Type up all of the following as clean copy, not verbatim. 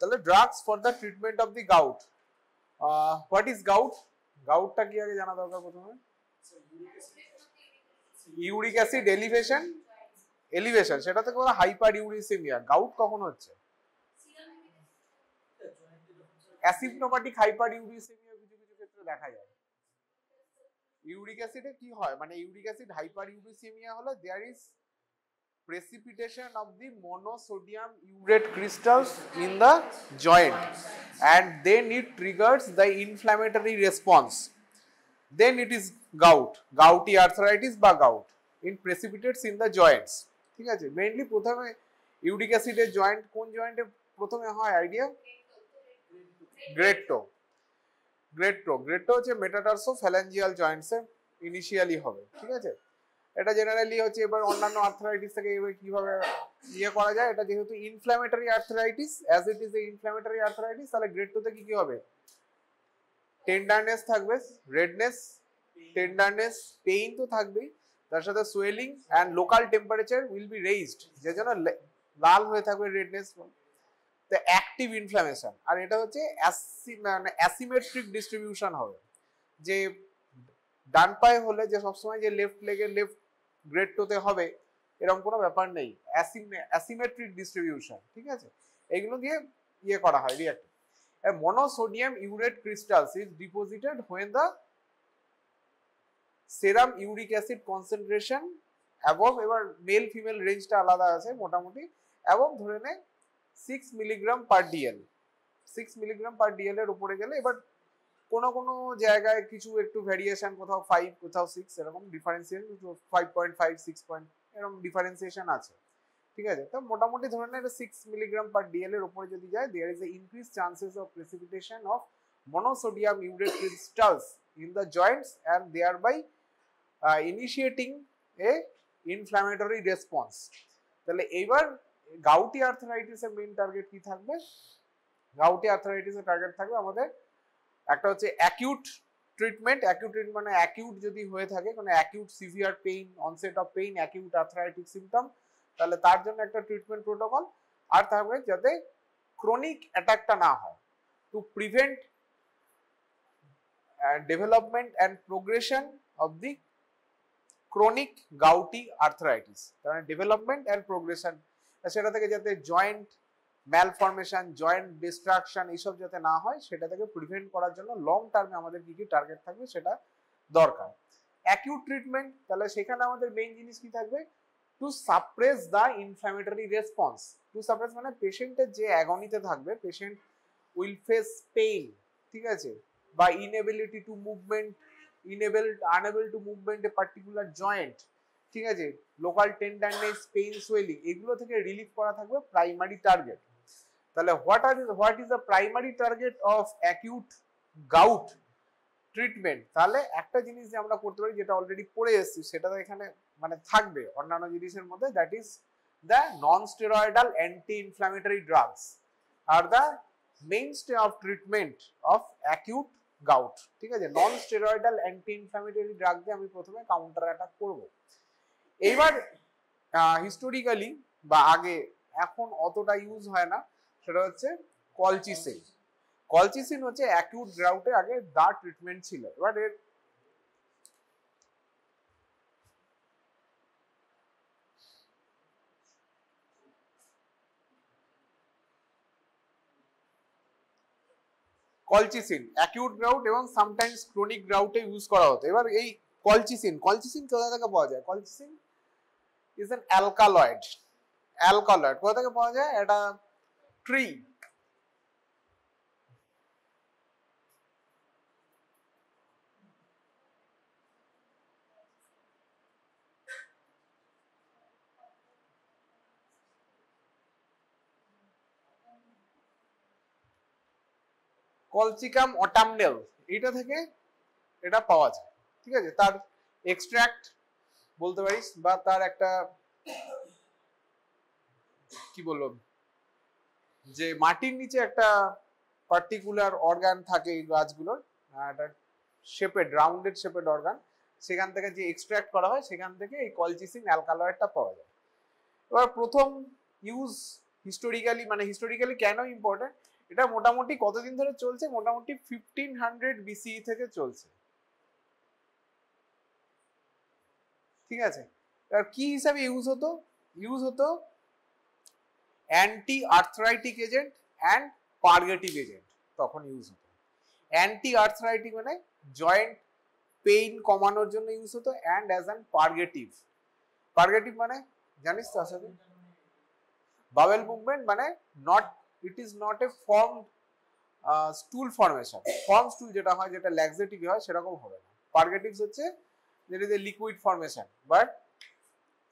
তাহলে drugs for the treatment of the gout. What is gout? গাউটটা কি আগে জানা দরকার প্রথমে। ইউরিক অ্যাসিড এলিভেশন সেটা থেকে বলা হাইপার ইউরিসেমিয়া। গাউট কখন হচ্ছে? অ্যাসিম্পটোম্যাটিক হাইপার ইউরিসেমিয়া কিছু কিছু ক্ষেত্রে দেখা যায়। ইউরিক অ্যাসিডে কি হয়, মানে ইউরিক অ্যাসিড হাইপার ইউরিসেমিয়া হলে there is precipitation of the monosodium urate crystals in the joint, and then it triggers the inflammatory response. Then it is gouty arthritis বা gout. It precipitates in the joints. ঠিক আছে, mainly প্রথমে uric অ্যাসিডের joint কোন জয়েন্টে প্রথমে হয় idea? Grade টো হচ্ছে মেটাটার্সোফ্যালাঞ্জিয়াল জয়েন্টসে ইনিশিয়ালি হবে। ঠিক আছে, এটা জেনারেলি হচ্ছে। এবার অন্যান্য আর্থ্রাইটিস থেকে এবার কিভাবে করা যায়, এটা যেহেতু inflammatory arthritis, as it is A inflammatory arthritis, তাহলে গ্রেড 2 তে কি হবে? টেন্ডারনেস থাকবে, রেডনেস, টেন্ডারনেস, পেইন তো থাকবেই, তার সাথে swelling and local temperature will be raised, যে জন্য লাল হয়ে থাকবে রেডনেস, তো অ্যাক্টিভ ইনফ্ল্যামেশন। আর এটা হচ্ছে অ্যাসিমেট্রিক ডিস্ট্রিবিউশন হবে, যে ডান পায়ে হলে যে সবসময় যে লেফট লেগে লেফট গ্রেড 2 তে হবে এরকম কোনো ব্যাপার নেই, অ্যাসিমেট্রিক ডিস্ট্রিবিউশন। ঠিক আছে, এইগুলো দিয়ে করা হয় react. monosodium urate crystals is deposited when the serum uric acid concentration above, এবার মেল ফিমেল রেঞ্জটা আলাদা আছে, মোটামুটি above ধরে নে 6 milligram per DL. 6 milligram per DL এর উপরে গেলে, এবার কোনো কোনো জায়গায় কিছু একটু ভ্যারিয়েশন, কোথাও 5 কোথাও 6, এরকম ডিফারেন্সিয়েশন, 5.5 6 পয়েন্ট এরকম ডিফারেন্সিয়েশন আছে। ঠিক আছে, তো মোটামুটি ধরে নেন 6 মিলিগ্রাম পার ডিএল এর উপরে যদি যায়, there is a increase chances of precipitation of monosodium urate crystals in the joints and thereby initiating a inflammatory response. তাহলে এইবার গাউটি আর্থ্রাইটিস এর মেইন টার্গেট কি থাকবে? গাউটি আর্থ্রাইটিস এর টার্গেট থাকবে আমাদের একটা হচ্ছে অ্যাকিউট ট্রিটমেন্ট। অ্যাকিউট ট্রিটমেন্ট মানে অ্যাকিউট যদি হয়ে থাকে, কোনো acute severe pain, onset of pain, acute arthritic symptom, তাহলে তার জন্য একটা ট্রিটমেন্ট প্রোটোকল। আর থাকবে যাতে ক্রনিক অ্যাটাকটা না হয়, to prevent development and progression of the chronic gouty arthritis. তার ডেভেলপমেন্ট অ্যান্ড প্রোগ্রেশন, সেটা থেকে যাতে জয়েন্ট ম্যালফরমেশন, জয়েন্ট ডিস্ট্রাকশন এইসব যাতে না হয়, সেটা থেকে প্রিভেন্ট করার জন্য লং টার্মে আমাদের কি কি টার্গেট থাকবে সেটা দরকার। অ্যাকিউট ট্রিটমেন্ট, তাহলে সেখানে আমাদের মেইন জিনিস কি থাকবে? To suppress the inflammatory response. To suppress মানে পেশেন্টের যে অ্যাগনিতে থাকবে, পেশেন্ট উইল ফেস পেইন, ঠিক আছে, বা inability to movement, unable to movement a particular joint, ঠিক আছে, লোকাল টেন্ডারনেস, পেইন, সোয়েলিং, এগুলো থেকে রিলিফ করা থাকবে প্রাইমারি টার্গেট। তাহলে what is the primary target of acute gout treatment? তাহলে একটা জিনিস যে আমরা করতে পারি, যেটা অলরেডি পড়ে এসেছি, সেটা তো এখানে মানে থাকবে অন্যান্য জিনিসের মধ্যে, that is the non steroidal anti inflammatory drugs আর the mainstay of treatment of acute gout. ঠিক আছে, non steroidal anti inflammatory drug দিয়ে আমি প্রথমে কাউন্টার অ্যাটাক করবো। এইবার হিস্টোরিক্যালি বা আগে, এখন অতটা ইউজ হয় না, সেটা হচ্ছে কলচিসিন। কলচিসিন হচ্ছে অ্যাকিউট গাউটে আগে দা ট্রিটমেন্ট ছিল। এবার এর কলচিসিন অ্যাকিউট গাউট এবং সামটাইমস ক্রনিক গাউটে ইউজ করা হতো। এবার এই কলচিসিন কোথা থেকে পাওয়া যায়? Colchicine is an alkaloid. কোথা থেকে পাওয়া যায়? এটা ট্রি। কলচিকাম অটামনেল, এটা থেকে এটা পাওয়া যায়। ঠিক আছে, তার এক্সট্রাক্ট বলতে পারিস, বা তার একটা কি বলবো, যে মাটির নিচে একটা পার্টিকুলার অর্গান থাকে এই গাছগুলোর, একটা শেপেড, রাউন্ডেড শেপেড অর্গান, সেখান থেকে যে এক্সট্রাক্ট করা হয়, সেখান থেকে এই কলচিসিন অ্যালকালয়েডটা পাওয়া যায়। এবার প্রথম ইউজ হিস্টোরিক্যালি কেন ইম্পর্টেন্ট? এটা মোটামুটি কতদিন ধরে চলছে? মোটামুটি 1500 BCE থেকে চলছে। ঠিক আছে, আর কি হিসাবে ইউজ হতো? ইউজ হতো anti arthritic agent and পার্গেটিভ agent, তখন ইউজ হতো। অ্যান্টি আর্থরাইটিক মানে জয়েন্ট পেইন কমানোর জন্য ইউজ হতো, অ্যান্ড অ্যাজ অ্যান পার্গেটিভ। পার্গেটিভ মানে জানিস তো আসলে? বাওয়েল মুভমেন্ট মানে not, it is not A form স্টুল formation. Form স্টুল যেটা হয়, যেটা ল্যাক্সেটিভ হয়, সেরকম হবে না। পার্গেটিভস হচ্ছে যেটা যে liquid formation, but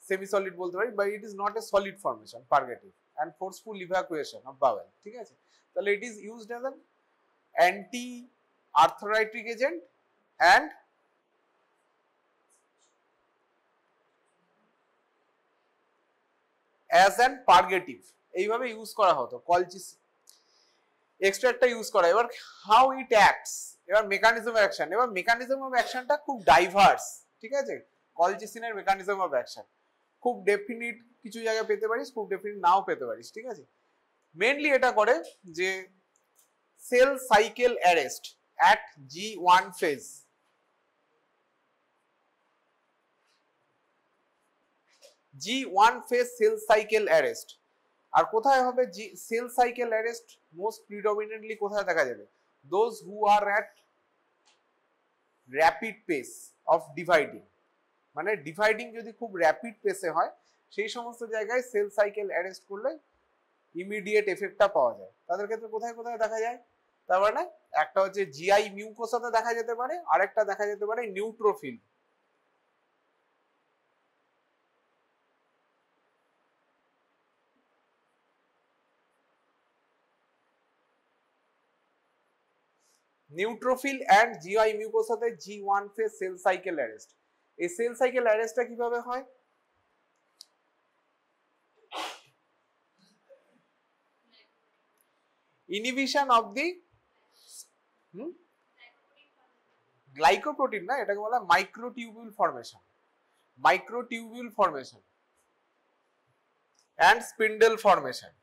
semi solid বলতে পারি, but it is not a solid formation, purgative, and forceful evacuation of bowel. ঠিক আছে, তাহলে it is used as an anti arthritic agent and as an purgative, এইভাবে ইউজ করা হতো। Colchicine এক্সট্রাক্টটা use করা। এবার হাউ ইট অ্যাক্টস, এবার মেকানিজম অফ অ্যাকশন। এবার মেকানিজম অফ অ্যাকশনটা খুব ডাইভার্স। ঠিক আছে, কলচিসিনের মেকানিজম অফ অ্যাকশন খুব ডেফিনিট, কিছু জায়গায় পেতে পারিস, খুব ডেফিনিট নাও পেতে পারিস। ঠিক আছে, মেইনলি এটা করে যে cell cycle arrest at G1 phase. G1 phase cell cycle arrest. আর কোথায় হবে cell cycle arrest? Most predominantly কোথায় দেখা যাবে? Those who are at rapid pace of dividing, মানে ডিভাইডিং যদি খুব র্যাপিড পেসে হয়, সেই সমস্ত জায়গায় সেল সাইকেল অ্যারেস্ট করলে ইমিডিয়েট এফেক্টটা পাওয়া যায়। তাদের ক্ষেত্রে কোথায় কোথায় দেখা যায়? তার মানে একটা হচ্ছে জিআই মিউকোসাতে দেখা যেতে পারে, আরেকটা দেখা যেতে পারে নিউট্রোফিল। নিউট্রোফিল অ্যান্ড জিআই মিউকোসাতে G1 phase cell cycle arrest. এই সেল সাইকেল অ্যারেস্টটা কিভাবে হয়? ইনহিবিশন অফ দি গ্লাইকোপ্রোটিন না, এটাকে বলা microtubule formation, microtubule formation and spindle formation.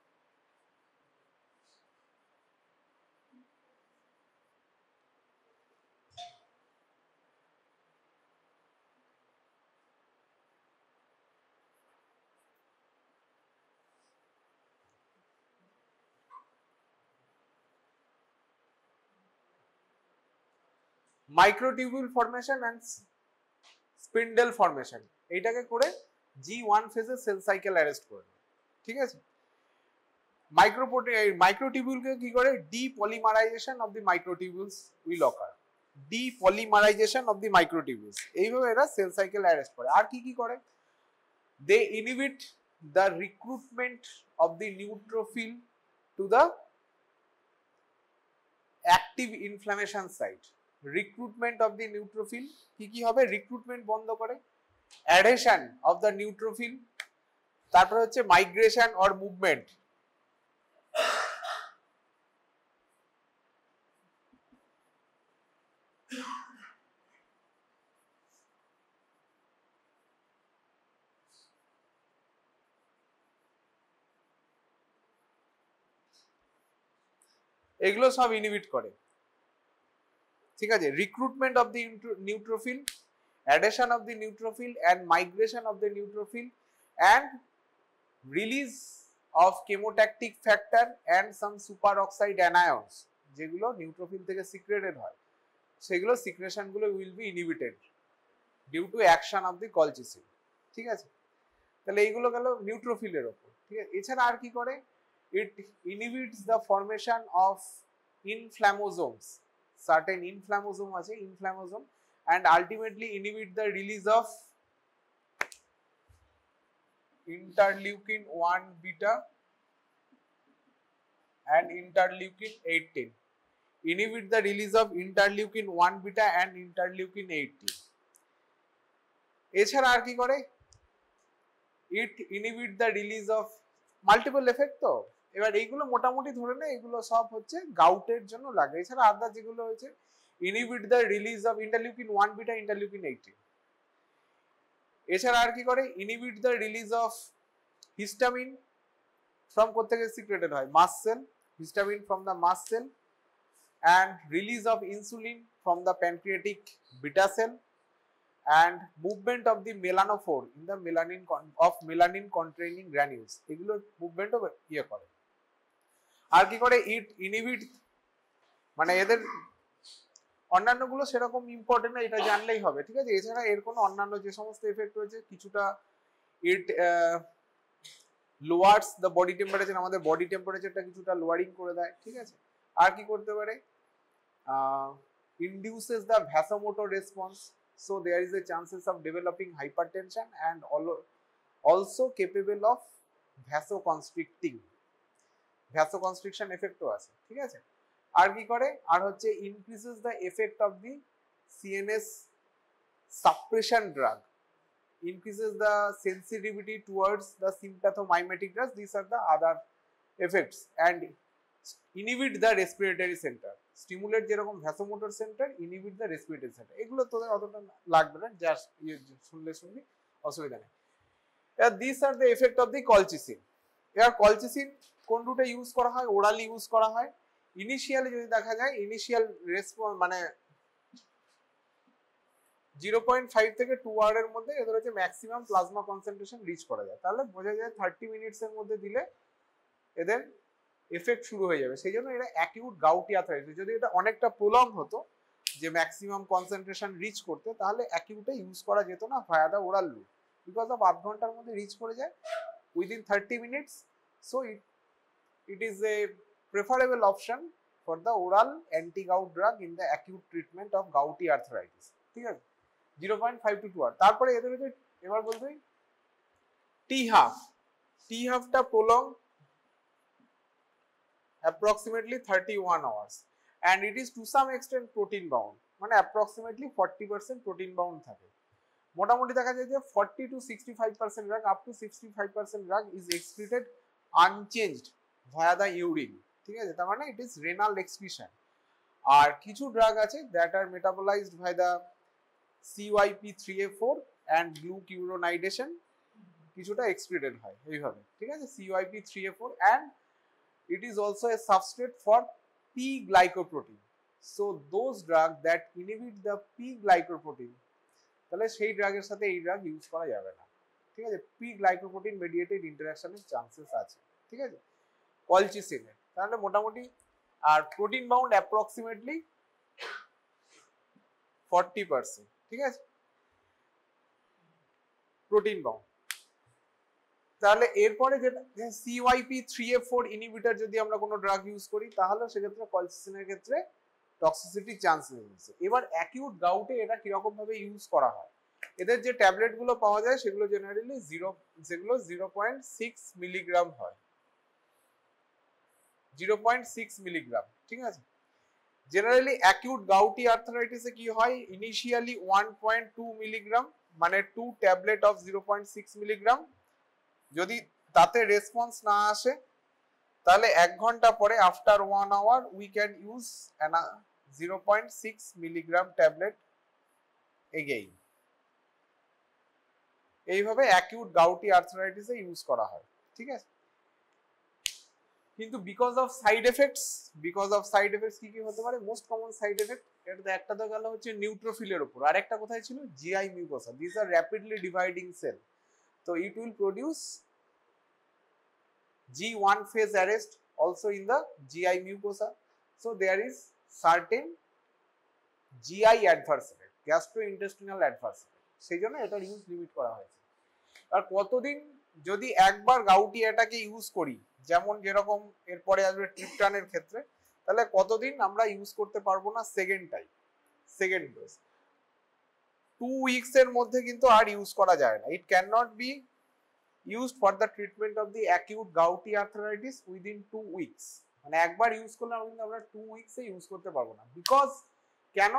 Microtubule formation and spindle formation, এইটাকে করে G1 ফেজে সেল সাইকেল অ্যারেস্ট করে। ঠিক আছে, মাইক্রোটিউবিউলকে কি করে? Depolymerisation of the microtubules will occur, depolymerisation of the microtubules, এইভাবে এরা সেল সাইকেল অ্যারেস্ট করে। আর কি কি করে? They inhibit the recruitment of the neutrophil to the active inflammation site. Recruitment of the neutrophil কি কি হবে? রিক্রুটমেন্ট বন্ধ করে, অ্যাডহেশন অফ দ্য নিউট্রোফিল, তারপরে হচ্ছে মাইগ্রেশন অর মুভমেন্ট। এগুলো সব ইনহিবিট করে। ঠিক আছে, recruitment of the neutrophil, adhesion of the neutrophil and migration of the neutrophil and release of chemotactic factor and some super oxide anions, যেগুলো neutrophil থেকে secreted হয়, সেগুলো সিক্রেশন গুলো will be inhibited due to action of the colchicine. ঠিক আছে, তাহলে এইগুলো গেল নিউট্রোফিলের ওপর। ঠিক আছে, এছাড়া আর কি করে? It inhibits the formation of inflammasomes, certain inflammasome আছে, inflammasome, and ultimately inhibit the release of interleukin 1 beta and interleukin 18. Inhibit the release of interleukin 1 beta and interleukin 18. এছাড়া আর কি করে? It inhibit the release of multiple effect। তো এবার এইগুলো মোটামুটি ধরে নে, এগুলো সব হচ্ছে গাউটের জন্য লাগে। এছাড়া আদার যেগুলো হচ্ছে inhibit the release of interleukin 1 beta, interleukin 18। এছাড়া আর কি করে? inhibit the release of histamine from কোথা থেকে সিক্রেটেড হয়? Mast cell, histamine from the mast cell, and release of insulin from the pancreatic beta cell, and movement of the melanophore in the melanin containing granules, এগুলো movement of ইয়ে করে। আর কি করে, ইট inhibit, মানে এদের অন্যান্য গুলো সেরকম ইম্পর্টেন্ট না, এটা জানলেই হবে, ঠিক আছে। এছাড়া এর কোনো অন্যান্য যে সমস্ত এফেক্ট রয়েছে, কিছুটা ইট লোয়ার্স দ্য বডি টেম্পারেচার, আমাদের বডি টেম্পারেচারটা কিছুটা লোয়ারিং করে দেয়, ঠিক আছে। আর কি করতে পারে, induces the vasomotor response, so there is a chances of developing hypertension, and also capable of vasoconstriction effect ও আছে, ঠিক আছে। আর কি করে, আর হচ্ছে increases the effect of the CNS suppression drug, increases the sensitivity towards the sympathomimetic drugs, these are the other effects, and inhibit the respiratory center, stimulate যেরকম vasomotor center, inhibit the respiratory center, এগুলো তোদের অতটা লাগবে না, just শুনলে অসুবিধা নেই। these are the effect of the colchicine। এবার colchicine কোন রুটে ইউজ করা হয়, ওরালি ইউজ করা হয়। ইনিশিয়ালি যদি দেখা যায়, ইনিশিয়াল রেসপন্স মানে 0.5 থেকে 2 আওয়ারের মধ্যে এদের হচ্ছে ম্যাক্সিমাম প্লাজমা কনসেন্ট্রেশন রিচ করা যায়, তাহলে বোঝা যায় 30 মিনিটস এর মধ্যে দিলে এদের এফেক্ট শুরু হয়ে যাবে। সেই জন্য এটা অ্যাকিউট গাউটি আর্থ্রাইটিস, যদি এটা অনেকটা প্রলং হতো যে ম্যাক্সিমাম কনসেন্ট্রেশন রিচ করতে, তাহলে অ্যাকিউটে ইউজ করা যেত না ভায়া দা ওরাল রুট, বিকজ অফ আধ ঘন্টার মধ্যে রিচ করে যায় within 30 minutes, so it is a preferable option for the oral anti-gout drug in the acute treatment of gouty arthritis, ঠিক আছে। 0.5 to 2 hours। তারপরে এদের হচ্ছে এবার বলতে টি হাফটা prolong approximately 31 hours, and it is to some extent protein bound, মানে approximately 40% protein bound থাকে। মোটামুটি দেখা যায় যে 40 to 65% drug, up to 65% drug is excreted unchanged via the urine, ঠিক আছে, তার মানে it is renal excretion। আর কিছু ড্রাগ আছে that are metabolized by the CYP3A4 and glucuronidation, কিছুটা excreted হয় এইভাবে, ঠিক আছে, CYP3A4, and it is also a substrate for P-glycoprotein, so those drugs that inhibit the P-glycoprotein, তাহলে সেই ড্রাগের সাথে এই ড্রাগ ইউজ করা যাবে না, ঠিক আছে। P-glycoprotein mediated ইন্টারঅ্যাকশনের চান্সেস আছে, ঠিক আছে, কলচিসিনে। তাহলে মোটামুটি আর প্রোটিন বাউন্ড অ্যাপ্রক্সিমেটলি 40%, ঠিক আছে, প্রোটিন বাউন্ড। তাহলে এরপরে যেটা CYP3A4 ইনহিবিটর যদি আমরা কোনো ড্রাগ ইউজ করি, তাহলে সেক্ষেত্রে কলচিসিনের ক্ষেত্রে টক্সিসিটি চান্সেস আছে। এবার অ্যাকিউট গাউটে এটা কিরকম ভাবে ইউজ করা হয়, এদের যে ট্যাবলেট গুলো পাওয়া যায় সেগুলো জেনারেলি 0.6 মিলিগ্রাম হয়, 0.6 মিলিগ্রাম, ঠিক আছে। জেনারেলি অ্যাকিউট গাউটি আর্থ্রাইটিসে কি হয়, ইনিশিয়ালি 1.2 মিলিগ্রাম, মানে 2 ট্যাবলেট অফ 0.6 মিলিগ্রাম, যদি তাতে রেসপন্স না আসে তাহলে 1 ঘন্টা পরে after 1 hour we can use 0.6 milligram tablet again. এইভাবে অ্যাকিউট গাউটি আর্থ্রাইটিসে ইউজ করা হয়, ঠিক আছে। কিন্তু বিকজ অফ সাইড এফেক্টস কি কি হতে পারে, মোস্ট কমন সাইড এফেক্ট, এটা একটা তো গেল হচ্ছে নিউট্রোফিলের উপর, আর একটা কোথায় ছিল, GI mucosa, this are rapidly dividing cell, so it will produce G1 phase arrest also in the GI mucosa, so there is certain GI adverse effect, gastrointestinal adverse effect, সেই জন্য এটার ইউজ লিমিট করা হয়েছে। আর কতদিন, যদি একবার gouty এটাকে use করি, যেমন যেরকম এরপরে আসবে ট্রিপটানের ক্ষেত্রে, তাহলে কতদিন আমরা ইউজ করতে পারবো না সেকেন্ড ডোজ, 2 উইকস এর মধ্যে কিন্তু আর ইউজ করা যায় না। It can not be used for the treatment of the acute gouty arthritis within 2 weeks, মানে একবার ইউজ করলে আমরা 2 উইকস এ ইউজ করতে পারবো না, বিকজ কেন,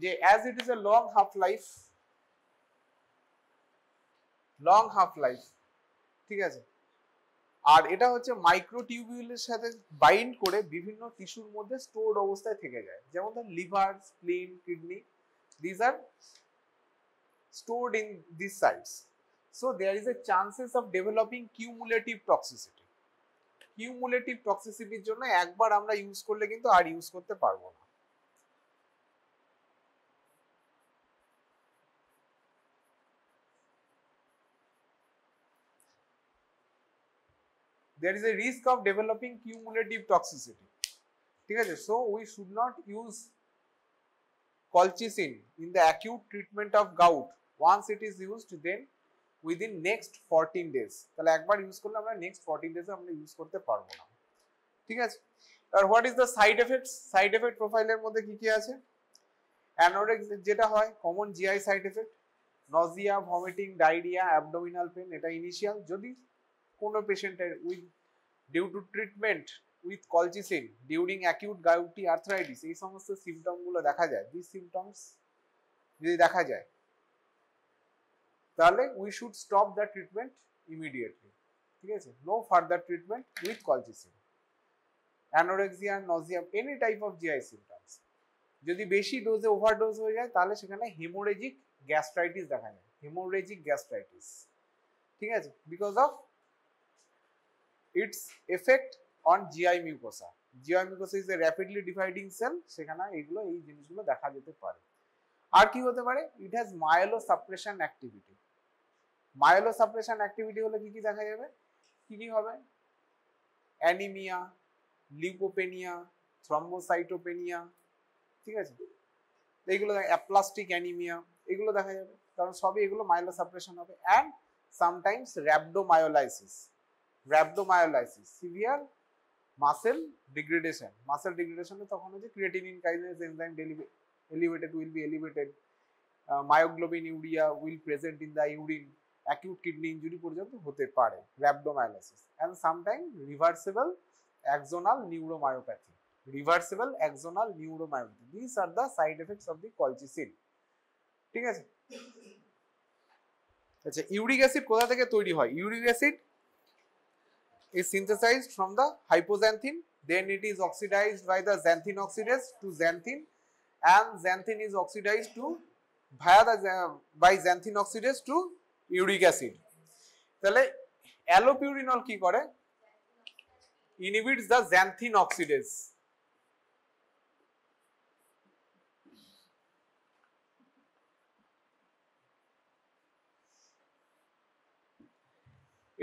যে as it is a long half life, ঠিক আছে, আর এটা হচ্ছে মাইক্রোটিউবিউলের সাথে বাইন্ড করে বিভিন্ন টিস্যুর মধ্যে স্টোরড অবস্থায় থেকে যায়, যেমন ধর liver, স্প্লিন, kidney, these are stored in these sites, so there is a chances of developing cumulative toxicity, cumulative টক্সিসিটির জন্য একবার আমরা ইউজ করলে কিন্তু আর ইউজ করতে পারবো না। There is a risk of developing cumulative toxicity. ঠিক আছে, so we should not use colchicine in the acute treatment of gout. Once it is used, then within next 14 days, তাহলে একবার ইউজ করলে আমরা নেক্সট 14 ডেজে আমরা ইউজ করতে পারবো না। ঠিক আছে, আর what is the side effects? Side effect প্রোফাইলের মধ্যে কি কি আছে? অ্যানোরেক্স যেটা হয় common GI side effect, nausea, vomiting, diarrhoea, abdominal pain, এটা ইনিশিয়াল। যদি কোনো পেশেন্টের with due to treatment with colchicine during acute gouty arthritis এই সমস্ত সিমটম গুলো দেখা যায়, দিস সিমটমস যদি দেখা যায় তাহলে we should stop the treatment immediately. ঠিক আছে, no further treatment with colchicine. Anorexia, nausea, any type of GI symptoms যদি বেশি ডোজে ওভারডোজ হয়ে যায় তাহলে সেখানে হেমোরেজিক গ্যাস্ট্রাইটিস দেখা যায়, হেমোরেজিক গ্যাস্ট্রাইটিস। ঠিক আছে, because of its effect on GI mucosa. GI mucosa is a rapidly dividing cell, সেখানে এইগুলো এই জিনিসগুলো দেখা যেতে পারে। আর কি হতে পারে? It has myelosuppression activity. Myelosuppression activity হলে কি কি দেখা যাবে? কি কি হবে? Anaemia, leukopenia, thrombocytopenia. ঠিক আছে, এইগুলো অ্যাপ্লাস্টিক অ্যানিমিয়া এগুলো দেখা যাবে, কারণ সবই এগুলো মায়োলো সাপ্রেশন হবে। And sometimes rhabdomyolysis, rhabdomyolysis severe muscle degradation. Muscle ডিগ্রেডেশনে তখন হচ্ছে creatinine kinase enzyme elevated will be elevated, myoglobin urea will present in the urine, acute kidney injury পর্যন্ত হতে পারে rhabdomyolysis, and sometimes reversible axonal neuromyopathy, reversible axonal neuromyopathy. These are the side effects of the colchicine. ঠিক আছে, আচ্ছা uric acid কোথা থেকে তৈরি হয়? Uric acid is synthesized from the hypoxanthine, then it is oxidized by the xanthine oxidase to xanthine, and xanthine is oxidized to via the by xanthine oxidase to uric acid. তাহলে allopurinol কি করে? inhibits the xanthine oxidase.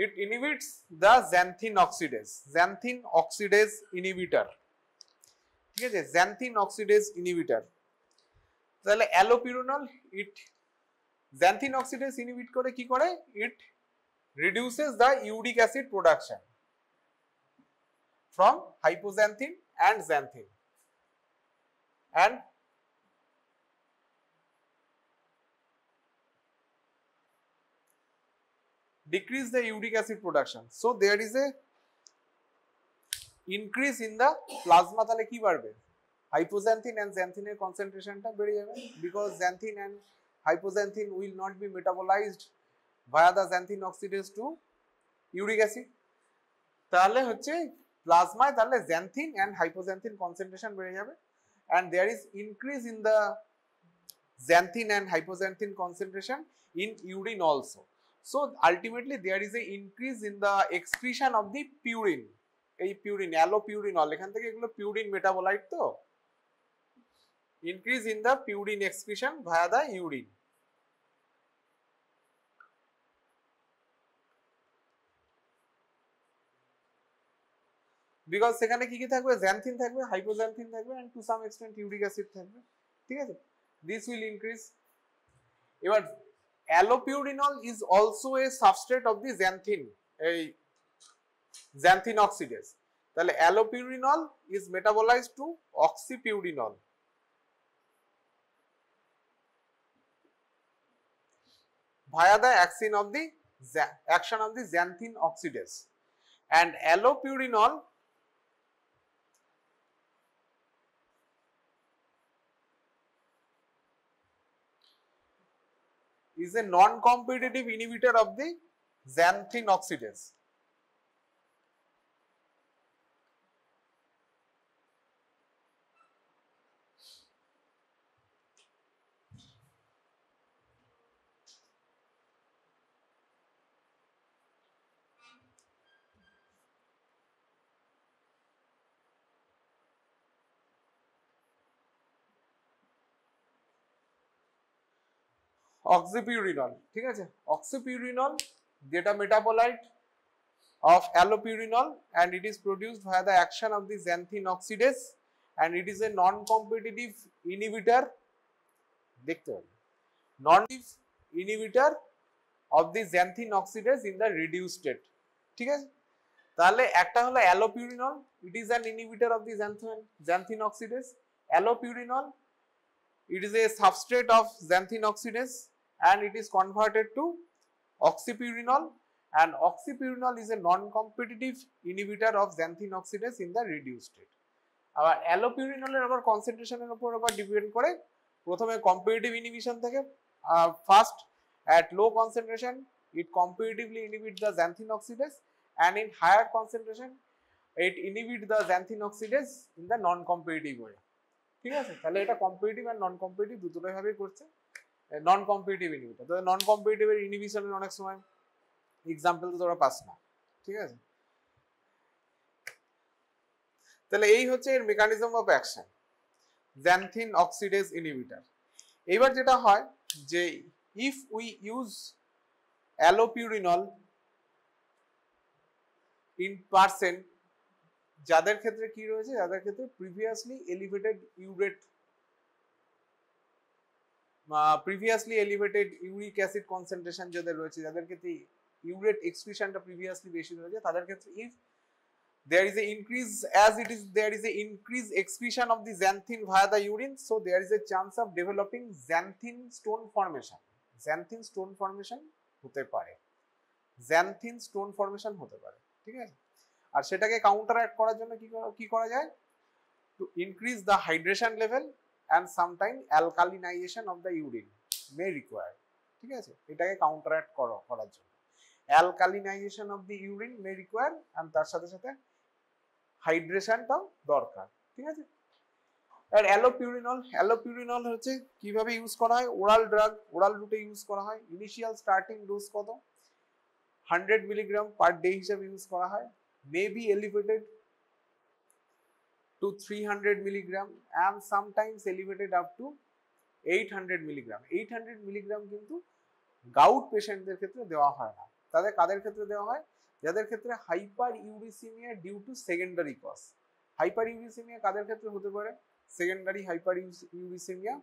It inhibits the xanthine oxidase, xanthine oxidase inhibitor. ঠিক আছে, xanthine oxidase inhibitor. তাহলে allopurinol ইট xanthine oxidase inhibit করে কি করে? It reduces the uric acid production from hypoxanthine and xanthine, and decrease the uric acid production. So there is a increase in the plasma. তাহলে কি বাড়বে? hypoxanthine and xanthine এর কনসেন্ট্রেশনটা বেড়ে যাবে, because xanthine and hypoxanthine will not be metabolized via the xanthine oxidase to uric acid. তাহলে হচ্ছে প্লাজমায় তাহলে xanthine and hypoxanthine concentration বেড়ে যাবে, and there is increase in the xanthine and hypoxanthine concentration in urine also. So ultimately there is a increase in the excretion of the purine. এই purine, allopurinol, এখান থেকে এগুলো purine metabolite, তো increase in the purine excretion via the urine. Because সেখানে কি কি থাকবে? xanthine থাকবে, hypoxanthine থাকবে, and to some extent uric acid থাকবে। ঠিক আছে, this will increase. এবার allopurinol is also a substrate of the xanthine, এই xanthine oxidase. তাহলে allopurinol is metabolized to oxypurinol via the action of the xanthine oxidase, and allopurinol is a non-competitive inhibitor of the xanthine oxidase. অক্সিপিউরিনল, ঠিক আছে, অক্সিপিউরিনল যেটা metabolite of allopurinol and it is produced via the action of the xanthine oxidase and it is a non-competitive inhibitor, দেখতে হবে, non-competitive inhibitor of the xanthine oxidase in the reduced state, ঠিক আছে। তাহলে একটা হলো allopurinol, it is an inhibitor of the xanthine oxidase. Allopurinol, it is a substrate of xanthine oxidase and it is converted to oxypurinol, and oxypurinol is a non-competitive inhibitor of xanthine oxidase in the reduced state. আবার অ্যালোপিউরিনলের আবার কনসেন্ট্রেশনের উপর আবার depend করে, প্রথমে competitive inhibition থেকে, first at low concentration it competitively inhibits the xanthine oxidase and in higher concentration it inhibits the xanthine oxidase in the non-competitive way, ঠিক আছে। তাহলে এটা কম্পিটিটিভ আর নন কম্পিটিটিভ দুটোই ভাবেই করছে। নন কম্পিটিটিভ ইনহিবিটর, তো নন কম্পিটিটিভ এর ইনহিবিশনের অনেক সময় এক্সাম্পল তো তোরা পাস না, ঠিক আছে। তাহলে এই হচ্ছে এর mechanism of action, xanthine oxidase inhibitor। এবার যেটা হয় যে if we use allopurinol in person, যাদের ক্ষেত্রে কি রয়েছে, যাদের ক্ষেত্রে previously elevated uric acid concentration যাদের রয়েছে, যাদের ক্ষেত্রে ইউরেট এক্সক্রিশনটা প্রিভিয়াসলি বেশি রয়েছে, তাদের ক্ষেত্রে if there is a increase, as it is there is a increased excretion of the xanthine via the urine, so there is a chance of developing xanthine stone formation. xanthine stone formation হতে পারে, xanthine stone formation হতে পারে, ঠিক আছে। আর সেটাকে কাউন্টারঅ্যাক্ট করার জন্য কি করা যায়, to increase the hydration level and sometime alkalinization of the urine may require, ঠিক আছে, এটাকে কাউন্টারঅ্যাক্ট করার জন্য alkalinization of the urine may require and তার সাথে সাথে হাইড্রেশনটাও দরকার, ঠিক আছে। আর অ্যালোপিউরিনল হচ্ছে কিভাবে ইউজ করা হয়, ওরাল ড্রাগ, ওরাল রুটে ইউজ করা হয়। ইনিশিয়াল স্টার্টিং ডোজ কত, 100 মিলিগ্রাম পার ডে হিসেবে ইউজ করা হয়, may be elevated to 300 milligram and sometimes elevated up to 800 milligram. 800 milligram কিন্তু গাউট পেশেন্টদের ক্ষেত্রে দেওয়া হয় না। তাদের কাদের ক্ষেত্রে দেওয়া হয়, যাদের ক্ষেত্রে hyperuricaemia due to secondary cause. Hyperuricaemia কাদের ক্ষেত্রে হতে পারে, secondary hyperuricaemia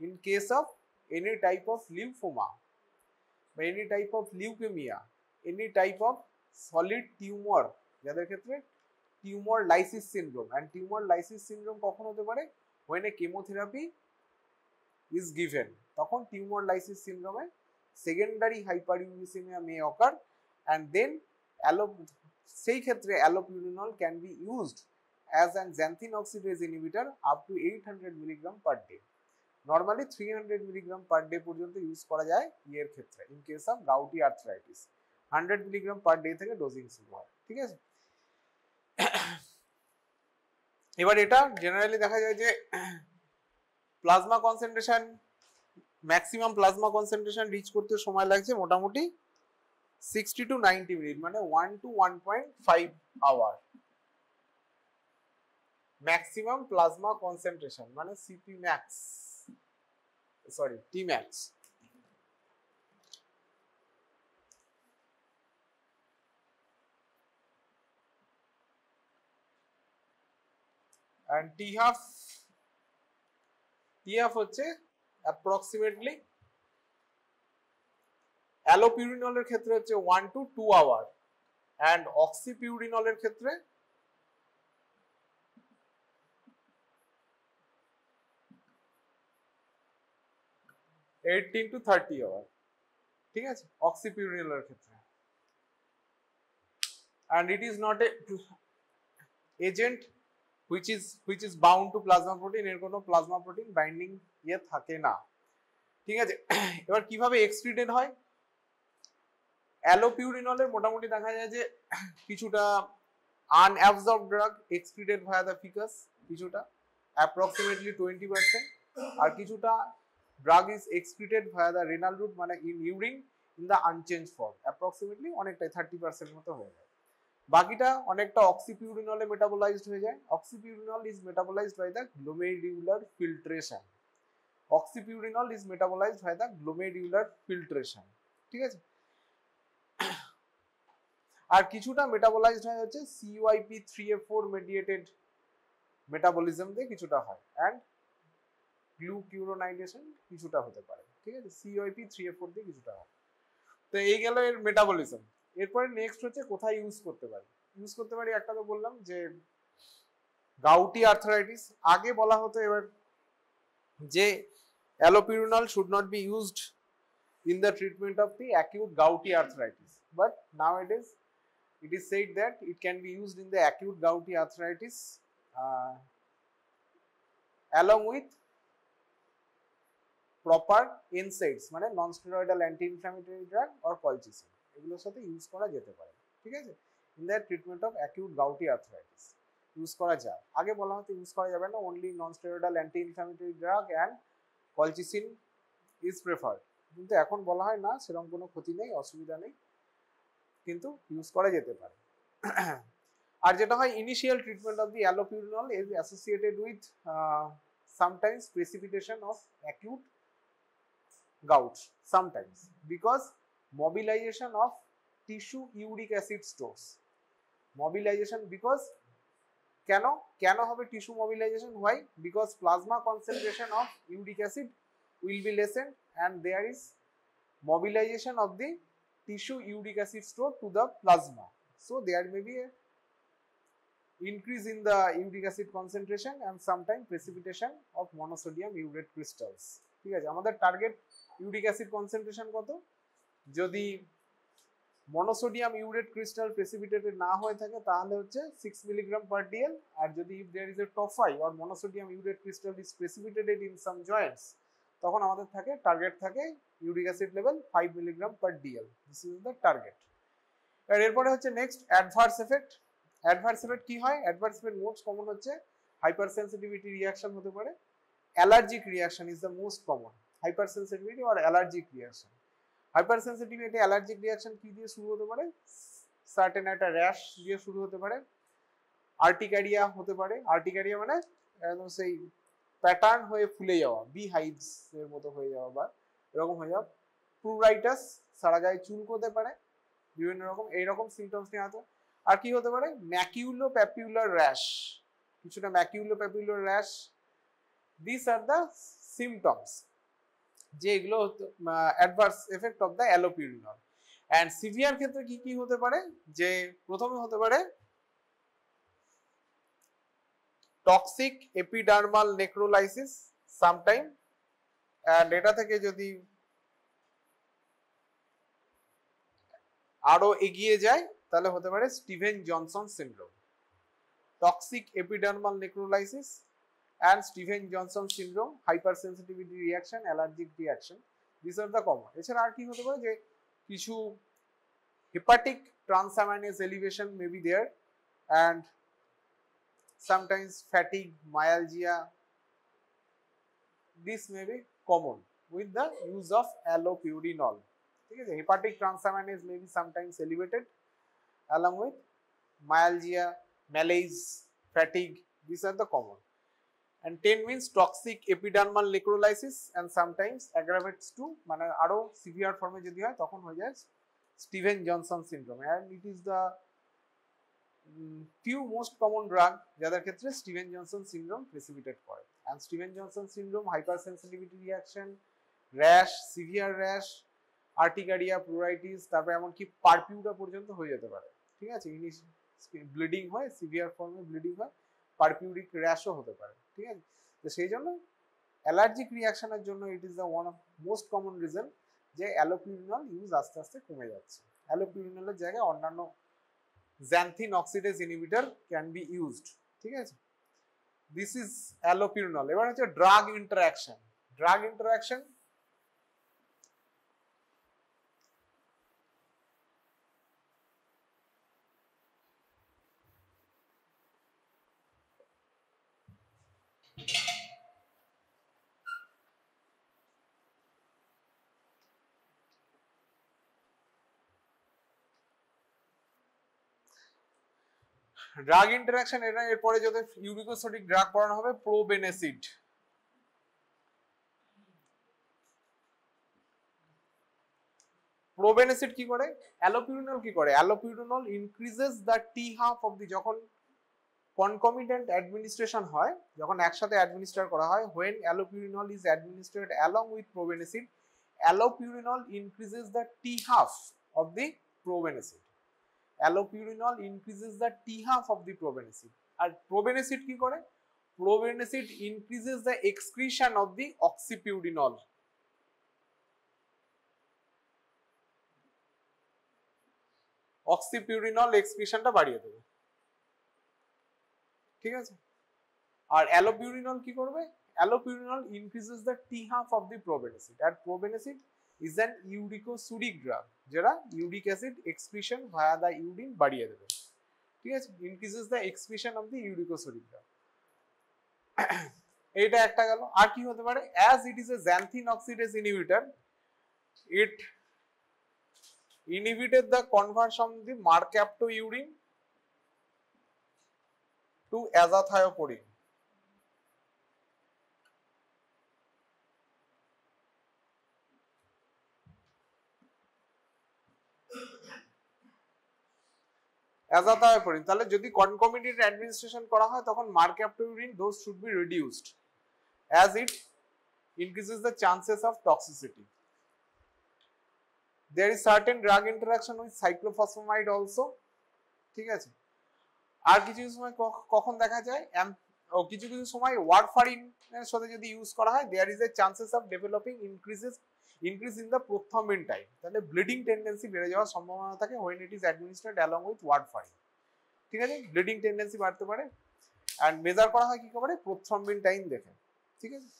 in case of any type of lymphoma বা any type of leukaemia, any type of solid tumour, যাদের ক্ষেত্রে tumour lysis syndrome, and tumour lysis syndrome কখন হতে পারে, when a chemotherapy is given, তখন tumour lysis সিনড্রোমে secondary hyperuricaemia may occur and then সেই ক্ষেত্রে allopurinol can be used as an xanthine oxidase inhibitor up to 800 milligram per day. Normally 300 milligram per day পর্যন্ত use করা যায় এর ক্ষেত্রে in case of gouty arthritis। 100 milligram per day থেকে dosing শুরু হয়, ঠিক আছে। এবার এটা জেনারেলি দেখা যায় যে plasma concentration, maximum plasma concentration reach করতে সময় লাগছে মোটামুটি 60 to 90 মিনিট, মানে 1 to 1.5 hour. Maximum plasma concentration মানে CP max, sorry T max. and THAF হচ্ছে approximately অ্যালোপিউরিনলের ক্ষেত্রে হচ্ছে 1 to 2 আওয়ার and অক্সিপিউরিনলের ক্ষেত্রে 18 to 30 আওয়ার, ঠিক আছে, অক্সিপিউরিনলের ক্ষেত্রে। and it is not a agent which is bound to plasma protein, এর কোনো প্লাজমা প্রোটিন বাইন্ডিং ইয়ে থাকে না, ঠিক আছে। এবার কিভাবে এক্সক্রিটেড হয়, অ্যালোপিউরিনলের মোটামুটি দেখা যায় যে কিছুটা unabsorbed drug excreted via the faeces, কিছুটা অ্যাপ্রক্সিমেটলি 20%, আর কিছুটা drug is excreted via the renal route, মানে in urine in the unchange form, approximately অনেকটাই 30% মতো হয়ে যায়। বাকিটা অনেকটা অক্সিপিউরিনলে মেটাবোলাইজড হয়ে যায়। Oxypurinol is metabolised by the glomerular filtration, oxypurinol is metabolised by the glomerular filtration, ঠিক আছে। আর কিছুটা মেটাবলাইজড হয় হচ্ছে CYP3A4 মেডিয়েটেড মেটাবলিজম দিয়ে কিছুটা হয়, অ্যান্ড গ্লুকিউরোনাইডেশন কিছুটা হতে পারে, ঠিক আছে। CYP3A4 দিয়ে কিছুটা হয়। তো এই গেল এর মেটাবলিজম। এরপরে নেক্সট হচ্ছে কোথায় ইউজ করতে পারি। ইউজ করতে পারি একটা তো বললাম যে গাউটি আর্থারাইটিস, আগে বলা হতো এবার যে allopurinol should not be used in the treatment of the acute gouty arthritis, but nowadays it is said that it can be used in the acute gouty arthritis along with proper NSAIDs মানে নন steroidal anti inflammatory drug or colchicine, এগুলোর সাথে use করা যেতে পারে, ঠিক আছে। In the treatment of acute gouty arthritis use করা যায়। আগে বলা হতো ইউজ করা যাবে না, only non steroidal anti inflammatory drug and colchicine is preferred, কিন্তু এখন বলা হয় না সেরকম কোনো ক্ষতি নেই, অসুবিধা নেই, কিন্তু ইউজ করা যেতে পারে। আর যেটা হয় initial treatment of the allopurinol is associated with sometimes precipitation of acute gout, sometimes because mobilization of tissue uric acid stores, mobilization because কেন হবে tissue mobilization, why, because plasma concentration of uric acid will be lessened and there is mobilization of the tissue uric acid store to the plasma, so there may be a increase in the uric acid concentration and sometimes precipitation of monosodium urate crystals, ঠিক আছে। আমাদের target uric acid concentration কত, যদি monosodium urate crystal প্রেসিপিটেটেড না হয়ে থাকে তাহলে হচ্ছে 6 মিলিগ্রাম পার ডিএল, আর যদি if there is a tophi or monosodium urate crystal is precipitated in some joints, তখন আমাদের থাকে টার্গেট থাকে uric acid level 5 milligram per dL, this is the target. আর এরপরে হচ্ছে next adverse effect. Adverse effect কি হয়, অ্যাডভার্স এফেক্ট মোস্ট কমন হচ্ছে হাইপার সেন্সিটিভিটি রিঅ্যাকশন হতে পারে, allergic reaction is the most common, hypersensitivity or allergic reaction. Hypersensitivity allergic reaction কি দিয়ে শুরু হতে পারে, সার্টেন একটা র্যাশ দিয়ে শুরু হতে পারে, আর্টিকারিয়া হতে পারে, আর্টিকারিয়া মানে একদম সেই প্যাটার্ন হয়ে ফুলে যাওয়া, বি হাইভস এর মতো হয়ে যাওয়া বা এরকম হয়ে যাওয়া, প্লুরাইটাস সারা গায়ে চুলকোতে পারে, বিভিন্ন রকম এইরকম সিমটমস নিয়ে আসে। আর কি হতে পারে, ম্যাকিউলো প্যাপিউলার র্যাশ, কিছুটা maculopapular rash, this are the symptoms যে এগুলো adverse effect of the allopurinol. And severe ক্ষেত্রে কি কি হতে পারে, যে প্রথমে হতে পারে toxic epidermal necrolysis sometime, and এটা থেকে যদি আরো এগিয়ে যায় তাহলে হতে পারে Steven Johnson syndrome. Toxic epidermal necrolysis and Steven Johnson syndrome, hypersensitivity reaction, allergic reaction, these are the common. এছাড়া আর কি হতে পারে যে কিছু hepatic transaminase elevation may be there and sometimes fatigue, myalgia, this may be common with the use of allopurinol, ঠিক আছে। hepatic transaminase may be sometimes elevated along with myalgia, malaise, fatigue, these are the common. And 10 means toxic epidermal necrolysis and sometimes aggravates to মানে আরো severe ফর্মে যদি হয় তখন হয়ে যায় Steven Johnson syndrome, and it is the few most common drug যাদের ক্ষেত্রে স্টিভেন জনসন সিনড্রোম প্রেসিপিটেট করে। and Steven Johnson syndrome hypersensitivity reaction, rash, severe rash, urticaria, pleuritis, তারপর এমনকি পারপিউরা পর্যন্ত হয়ে যেতে পারে, ঠিক আছে। ব্লিডিং হয়, সিভিয়ার ফর্মে ব্লিডিং হয়, পারপিউরিক র্যাশও হতে পারে, ঠিক আছে। তো সেই জন্য অ্যালার্জিক রিঅ্যাকশনের জন্য it is the one of most common reason যে অ্যালোপিউরিনল ইউজ আস্তে আস্তে কমে যাচ্ছে। অ্যালোপিউরিনলের জায়গায় অন্যান্য xanthine oxidase inhibitor can be used, ঠিক আছে। This is allopurinol. এবার হচ্ছে drug interaction. Drug interaction drug interaction, এটা এরপরে যদি ইউরিকোসোডিক ড্রাগ পড়ানো হবে প্রোবেনেসিড, প্রোবেনেসিড কি করে, অ্যালোপিউরিনল কি করে, allopurinol increases the T half of দি, যখন কনকমিটেন্ট অ্যাডমিনিস্ট্রেশন হয়, যখন একসাথে অ্যাডমিনিস্ট্রেট করা হয়, when allopurinol is administered along with probenecid, allopurinol increases the T half of the probenecid. Allopurinol increases the T half of the probenecid. R probenecid কি করে, probenecid increases the excretion of the oxypurinol. oxypurinol excretionটা বাড়িয়ে দেবে, ঠিক আছে। আর allopurinol কি করবে, allopurinol increases the T half of the probenecid, আর probenecid is an uricosuric drug, যেটা uric acid excretion via the urine বাড়িয়ে দেবে, ঠিক আছে, increases the excretion of the uricosuric drug. এইটা একটা গেল। আর কি হতে পারে, as it is a xanthine oxidase inhibitor, it inhibited the conversion of the mercaptourine to azathioprine. azathioprine, তাহলে যদি concomitant administration করা হয় তখন mercaptourine dose should be reduced as it increases the chances of toxicity. There is certain drug interaction with cyclophosphamide also, ঠিক আছে। আর কিছু সময় কখন দেখা যায়, কিছু কিছু সময় ওয়ারফারিন এর সাথে যদি ইউজ করা হয়, there is a chances of developing increase in the prothrombin time, তাহলে ব্লিডিং টেন্ডেন্সি বেড়ে যাওয়ার সম্ভাবনা থাকে when it is administered along with warfarin, ঠিক আছে, ব্লিডিং টেন্ডেন্সি বাড়তে পারে। এন্ড মেজার করা হয় কি করে, প্রথ্রম্বিন টাইম দেখে, ঠিক আছে।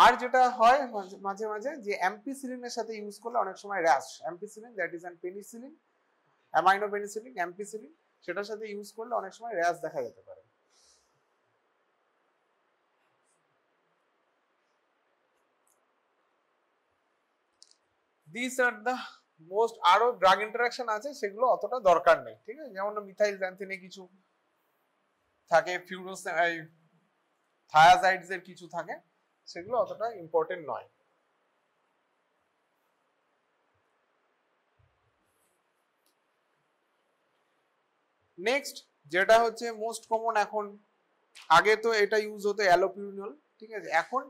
আর যেটা হয় মাঝে মাঝে যে অ্যাম্পিসিলিনের সাথে ইউজ করলে অনেক সময় rash, ampicillin that is an penicillin, amino penicillin, ampicillin, সেটার সাথে ইউজ করলে অনেক সময় র্যাশ দেখা যেতে পারে। These are the most, আরো ড্রাগ ইন্টারাকশন আছে সেগুলো অতটা দরকার নেই, ঠিক আছে, যেমন মিথাইল xanthine কিছু থাকে, থায়াজাইডস এর কিছু থাকে, সেগুলো অতটা ইম্পর্টেন্ট নয়। নেক্সট যেটা হচ্ছে মোস্ট কমন এখন, আগে তো এটা ইউজ হতো অ্যালোপিউরিনল, ঠিক আছে, এখন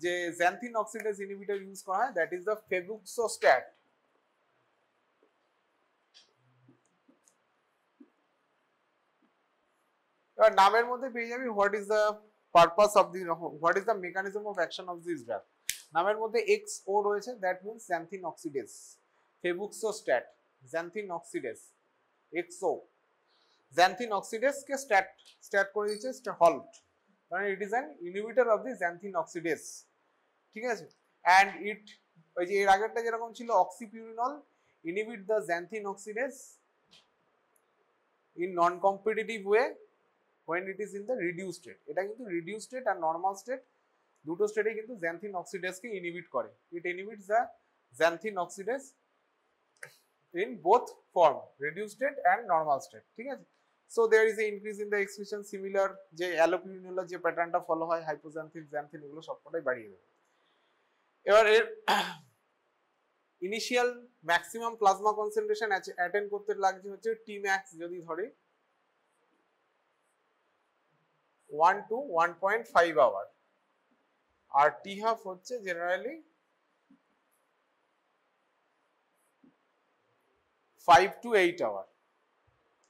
যে xanthine oxidase inhibitor ইউজ করা হয় দ্যাট ইজ দ্য febuxostat। এবার নামের মধ্যে পেয়ে যাবি what is the purpose of the, what is the mechanism of action of this drug. নামের মধ্যে XO রয়েছে, that means xanthine oxidase, febuxostat, xanthine oxidase, XO, xanthine oxidase K stat করে দিচ্ছে halt, মানে ইট is an inhibitor of the xanthine oxidase, ঠিক আছে। And it, ওই যে এর আগেরটা যেরকম ছিল oxypurinol inhibit the xanthine oxidase in non competitive way when it is in the reduced state, এটা কিন্তু reduced state আর normal state দুটো স্টেটে কিন্তু xanthine oxidase কে ইনহিবিট করে, it inhibits the xanthine oxidase in both form, reduced state and normal state, ঠিক আছে। so there is a increase in the excretion similar যে allopurinol যে প্যাটার্নটা ফলো হয়, হাইপোxanthine, xanthine এগুলো সবকটাই বাড়িয়ে দেবে। এবার এর initial maximum plasma concentration attend করতে লাগছে হচ্ছে টি ম্যাক্স যদি ধরি 1 to 1.5 আওয়ার, আর টি হাফ হচ্ছে জেনারেলি 5 to 8 আওয়ার,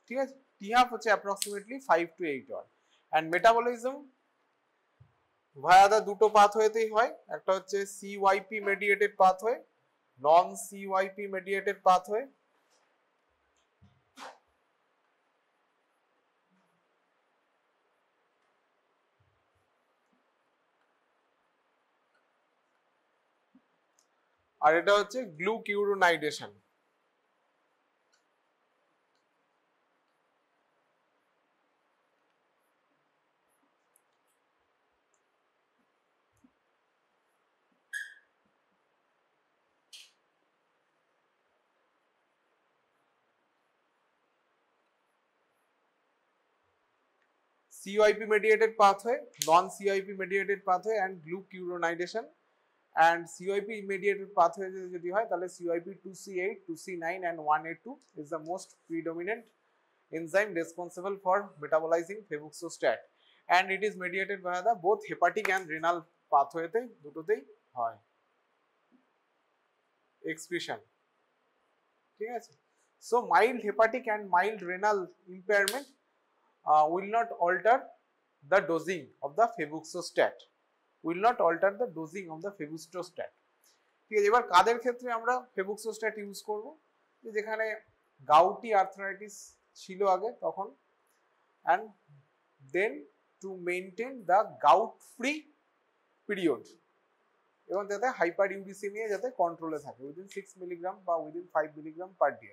ঠিক আছে, টি হাফ হচ্ছে approximately 5 to 8 hour. And metabolism via the দুটো পাথওয়েতেই হয়, একটা হচ্ছে CYP mediated pathway, non CYP mediated pathway. আর এটা হচ্ছে গ্লুকিউরোনাইডেশন। CYP mediated pathway, non-CYP mediated pathway and glucuronidation. and CYP mediated pathway যদি হয় তাহলে CYP 2C8, 2C9 and 1A2 is the most predominant enzyme responsible for metabolizing febuxostat, and it is mediated by the both hepatic and renal pathway তে দুটোতেই হয় excretion, ঠিক আছে। So mild hepatic and mild renal impairment will not alter the dosing of the febuxostat, will not alter the dosing of the febuxostat, ঠিক আছে। এবার কাদের ক্ষেত্রে আমরা febuxostat ইউজ করব, যেখানে গাউটি আর্থ্রাইটিস ছিল আগে তখন, and then to maintain the gout free period, এবং যাতে হাইপারইউরিসেমিয়া যাতে কন্ট্রোলে থাকে উইদিন 6 মিলিগ্রাম বা within 5 milligram per day.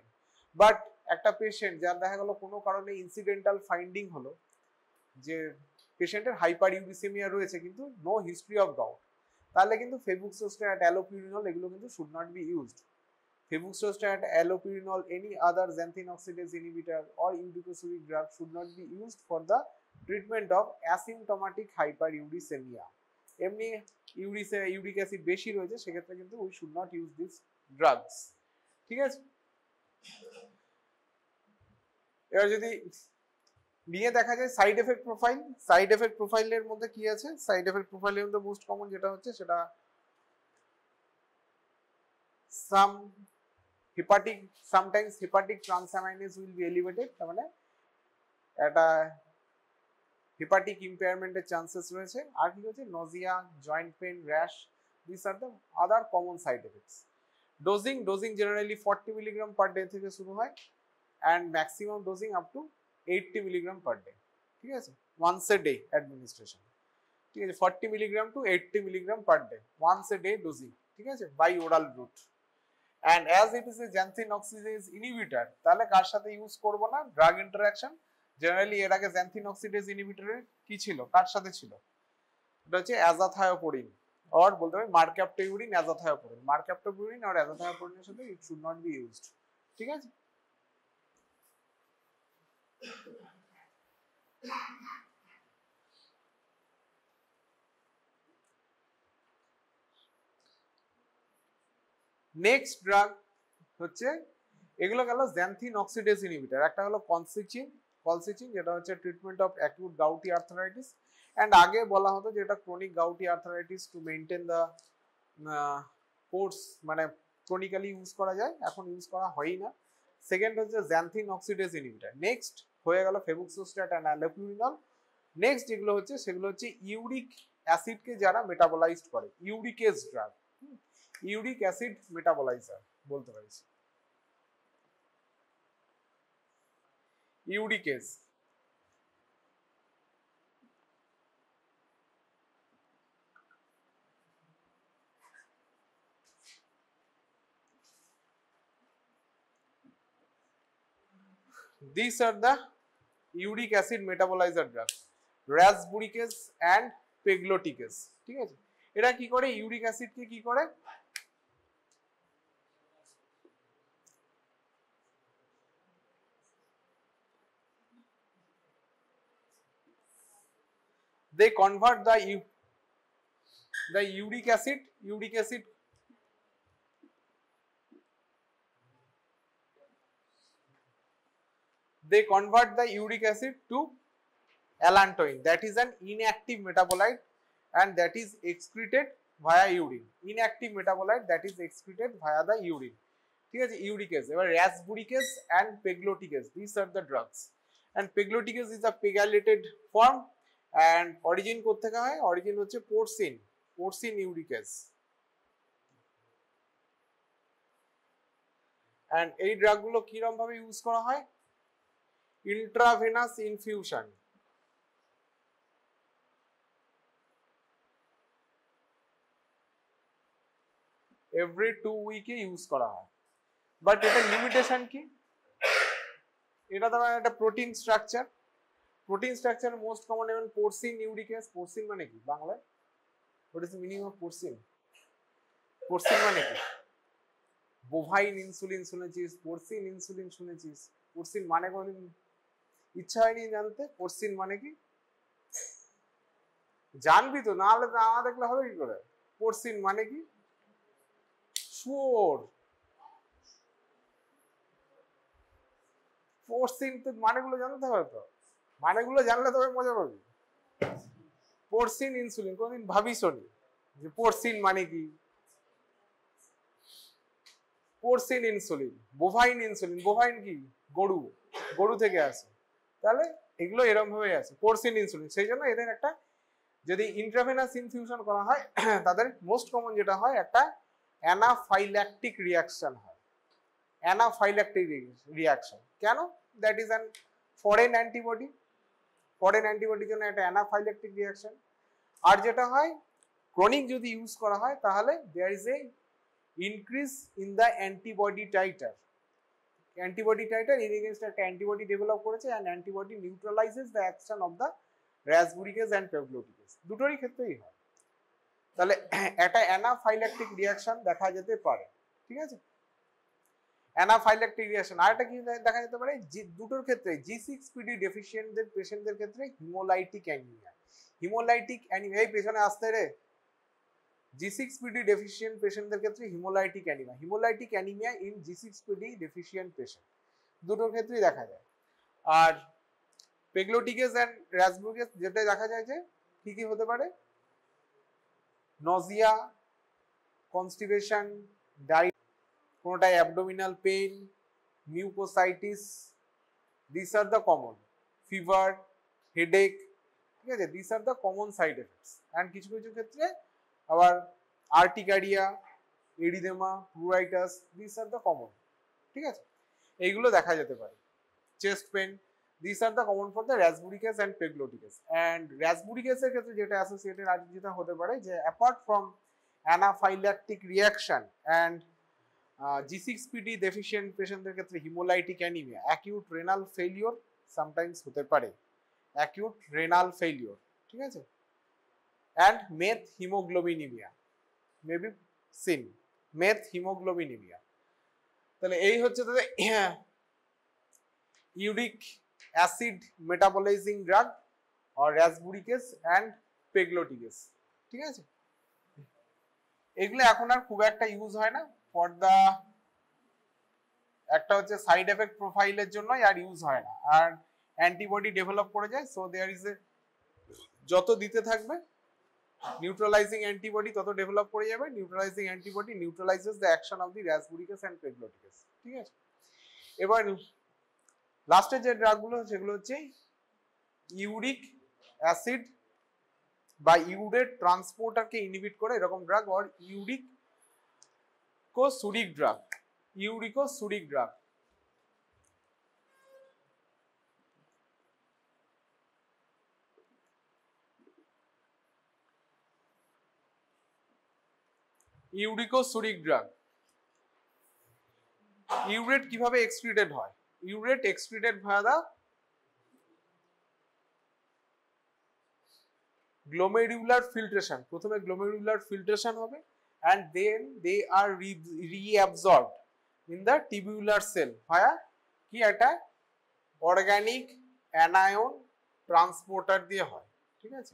But একটা পেশেন্ট যার দেখা গেল কোনো কারণে ইনসিডেন্টাল ফাইন্ডিং হলো যে পেশেন্টের হাইপারইউরিসেমিয়া রয়েছে কিন্তু নো হিস্ট্রি অফ গাউট, তাহলে কিন্তু febuxostat, allopurinol এগুলো কিন্তু should not be used. febuxostat, allopurinol, any other xanthine oxidase inhibitor or uricosuric drug should not be used for the treatment of asymptomatic hyperuricemia। এমনি ইউরিক অ্যাসিড বেশি রয়েছে সেক্ষেত্রে কিন্তু we should not use these drugs, ঠিক আছে। এবার যদি নিয়ে দেখা যায় side effect profile, side effect প্রোফাইলের মধ্যে কি আছে, সাইড এফেক্ট প্রোফাইলের মধ্যে মোস্ট কমন যেটা হচ্ছে সেটা some hepatic, sometimes hepatic transaminase will be elevated, তার মানে একটা hepatic impairment এর চান্সেস রয়েছে। আর কি হচ্ছে nausea, joint pain, rash, these are the other common side effects। Dosing generally 40 milligram per day থেকে শুরু হয় and maximum dosing up to 80 milligram per day, ঠিক আছে, once a day administration, ঠিক আছে, 40 milligram to 80 milligram per day once a day dosing, ঠিক আছে, by oral route। and as it is a xanthine oxidase inhibitor, তাহলে কার সাথে use করব না, ড্রাগ ইন্টারঅ্যাকশন। জেনারেলি এর আগে xanthine oxidase inhibitor কি ছিল, কার সাথে ছিল, এটা হচ্ছে অ্যাজাথায়োপোরিন or বলতে পারি মার্ক্যাপটোইউরিন, অ্যাজাথায়োপোরিন, মার্ক্যাপটোইউরিন আর অ্যাজাথায়োপোরিনের সাথে ইট শুড নট বি ইউজড, ঠিক আছে। নেক্সট ড্রাগ হচ্ছে, এগুলো গেল xanthine oxidase inhibitor, একটা হলো কলসিচিন যেটা হচ্ছে treatment of acute gouty arthritis, and আগে বলা হতো যে এটা chronic gouty arthritis to maintain the course, মানে ক্রনিক্যালি ইউজ করা যায়, এখন ইউজ করা হয়ই না। সেকেন্ড হচ্ছে xanthine oxidase inhibitor। নেক্সট হয়ে গেল febuxostat and allopurinol। নেক্সট যেগুলো হচ্ছে সেগুলো হচ্ছে ইউরিক অ্যাসিডকে যারা মেটাবলাইজড করে, ইউরিকেজ ড্রাগ, ইউরিক অ্যাসিড মেটাবলাইজার বলতে পারিস, ইউরিকেজ। These are the uric acid metabolizer drugs, rasburicase and pegloticase, ঠিক আছে। এরা কি করে, ইউরিক অ্যাসিডকে কি করে, they convert the uric acid they convert the uric acid to allantoin, that is an inactive metabolite and that is excreted via urine, inactive metabolite that is excreted via the urine, ঠিক আছে, ইউরিকেজ। এবার rasburicase and pegloticase, these are the drugs, and pegloticase is a pegylated form and origin কোথা থেকে হয়, origin হচ্ছে porcine ইউরিকেজ। and এই drug গুলো কিরকম ভাবে ইউজ করা হয়, ইন্ট্রাভেনাস ইনফিউশন, এভরি 2 উইকে ইউজ করা হয়। বাট এটা লিমিটেশন কি, এটা তো একটা প্রোটিন স্ট্রাকচার মোস্ট কমন এবং পোরসিন ইউরিকেজ। পোরসিন মানে কি বাংলায়, what is the meaning of porcine? Porcine মানে কি, বোভাইন ইনসুলিন শুনেছিস, পোরসিন ইনসুলিন শুনেছিস, পোরসিন মানে কোনদিন ইচ্ছা হয়নি জানতে পোরসিন মানে কি? জানবি তো, না হলে না দেখলে হবে কি করে? পোরসিন মানে কি? শুয়োর। পোরসিন তো মানেগুলো জানতে হবে তো, মানেগুলো জানলে তবে মজা পাবি। পোরসিন ইনসুলিন কোনদিন ভাবিসনি যে পোরসিন মানে কি? Porcine insulin, bovine insulin, bovine কি? গরু, গরু থেকে আসে। তাহলে এগুলো এরকম ভাবে আছে পোরসিন ইনসুলিন। সেই জন্য এদের একটা যদি ইন্ট্রাভেনাস ইনফিউশন করা হয় তাদের মোস্ট কমন যেটা হয় একটা অ্যানাফাইল্যাকটিক রিয়াকশন হয়। অ্যানাফাইল্যাকটিক রিয়াকশন কেন? That is an foreign antibody, foreign অ্যান্টিবডির জন্য একটা অ্যানাফাইল্যাকটিক রিয়াকশন। আর যেটা হয় ক্রনিক যদি ইউজ করা হয় তাহলে there is a increase in the antibody titre. Antibody titre এর এগেইনস্ট একটা অ্যান্টিবডি ডেভেলপ করেছে and antibody neutralises the action of the rasburicase and pegloticase, দুটোরই ক্ষেত্রেই হয়। তাহলে একটা অ্যানাফাইল্যাকটিক রিয়াকশন দেখা যেতে পারে, ঠিক আছে? অ্যানাফাইল্যাকটিক রিয়াকশন আর একটা কি দেখা যেতে পারে দুটোর ক্ষেত্রে G6PD ডেফিশিয়েন্টদের পেশেন্টদের ক্ষেত্রে হিমোলাইটিক অ্যানিমিয়া। হিমোলাইটিক অ্যানিমিয়া এই পেছনে আসতে রে, G6PD ডেফিশিয়েন্ট পেশেন্টদের ক্ষেত্রে haemolytic anaemia, haemolytic anaemia in G6PD deficient patient, দুটোর ক্ষেত্রেই দেখা যায়। আর পেগলোটিকেজ এন্ড রাসবুরিকেজ যেটা দেখা যায় যে কি কি হতে পারে, নজিয়া, কনস্টিপেশন, ডায়রিয়া, কোনোটা abdominal pain, mucositis, this are the common, fever, headache, ঠিক আছে, this are the common side effects. And কিছু কিছু ক্ষেত্রে আবার urticaria, erythema, pruritus, this are the common, ঠিক আছে, এইগুলো দেখা যেতে পারে। Chest pain, this are the common for the rasburicase and pegloticase. And রাসবুরিকেজের ক্ষেত্রে যেটা অ্যাসোসিয়েটেড আর যেটা হতে পারে যে apart from anaphylactic reaction and G6PD deficient পেশেন্টদের ক্ষেত্রে haemolytic anaemia, acute renal failure sometimes হতে পারে, অ্যাকিউট রেনাল ফেলিওর, ঠিক আছে, and methaemoglobinaemia, maybe seen methaemoglobinaemia. তাহলে এই হচ্ছে তাদের ইউরিক অ্যাসিড মেটাবলাইজিং ড্রাগ আর রাসবুরিকেজ অ্যান্ড পেগলোটিকেজ, ঠিক আছে। এগুলো এখন আর খুব একটা ইউজ হয় না ফর দা, একটা হচ্ছে সাইড এফেক্ট প্রোফাইলের জন্য আর ইউজ হয় না, আর অ্যান্টিবডি ডেভেলপ করে যায়। সো দেয়ার ইজ এ, যত দিতে থাকবে নিউট্রালাইজিং অ্যান্টিবডি তত ডেভেলপ করে যাবে, neutralising antibody neutralises the action of the rasburicase and pegloticase, ঠিক আছে। এবার লাস্টের যে ড্রাগগুলো সেগুলো হচ্ছে ইউরিক অ্যাসিড বা ইউরেট ট্রান্সপোর্টারকে ইনহিবিট করে এরকম ড্রাগ, আর uricosuric drug, uricosuric drug. Uricosuric drug, urate কিভাবে এক্সক্রিটেড হয়? Urate excreted via the glomerular filtration. প্রথমে গ্লোমেরুলার ফিল্ট্রেশন হবে and then they are reabsorbed in the tubular cell via কি একটা অর্গানিক অ্যানায়ন ট্রান্সপোর্টার দিয়ে হয়, ঠিক আছে।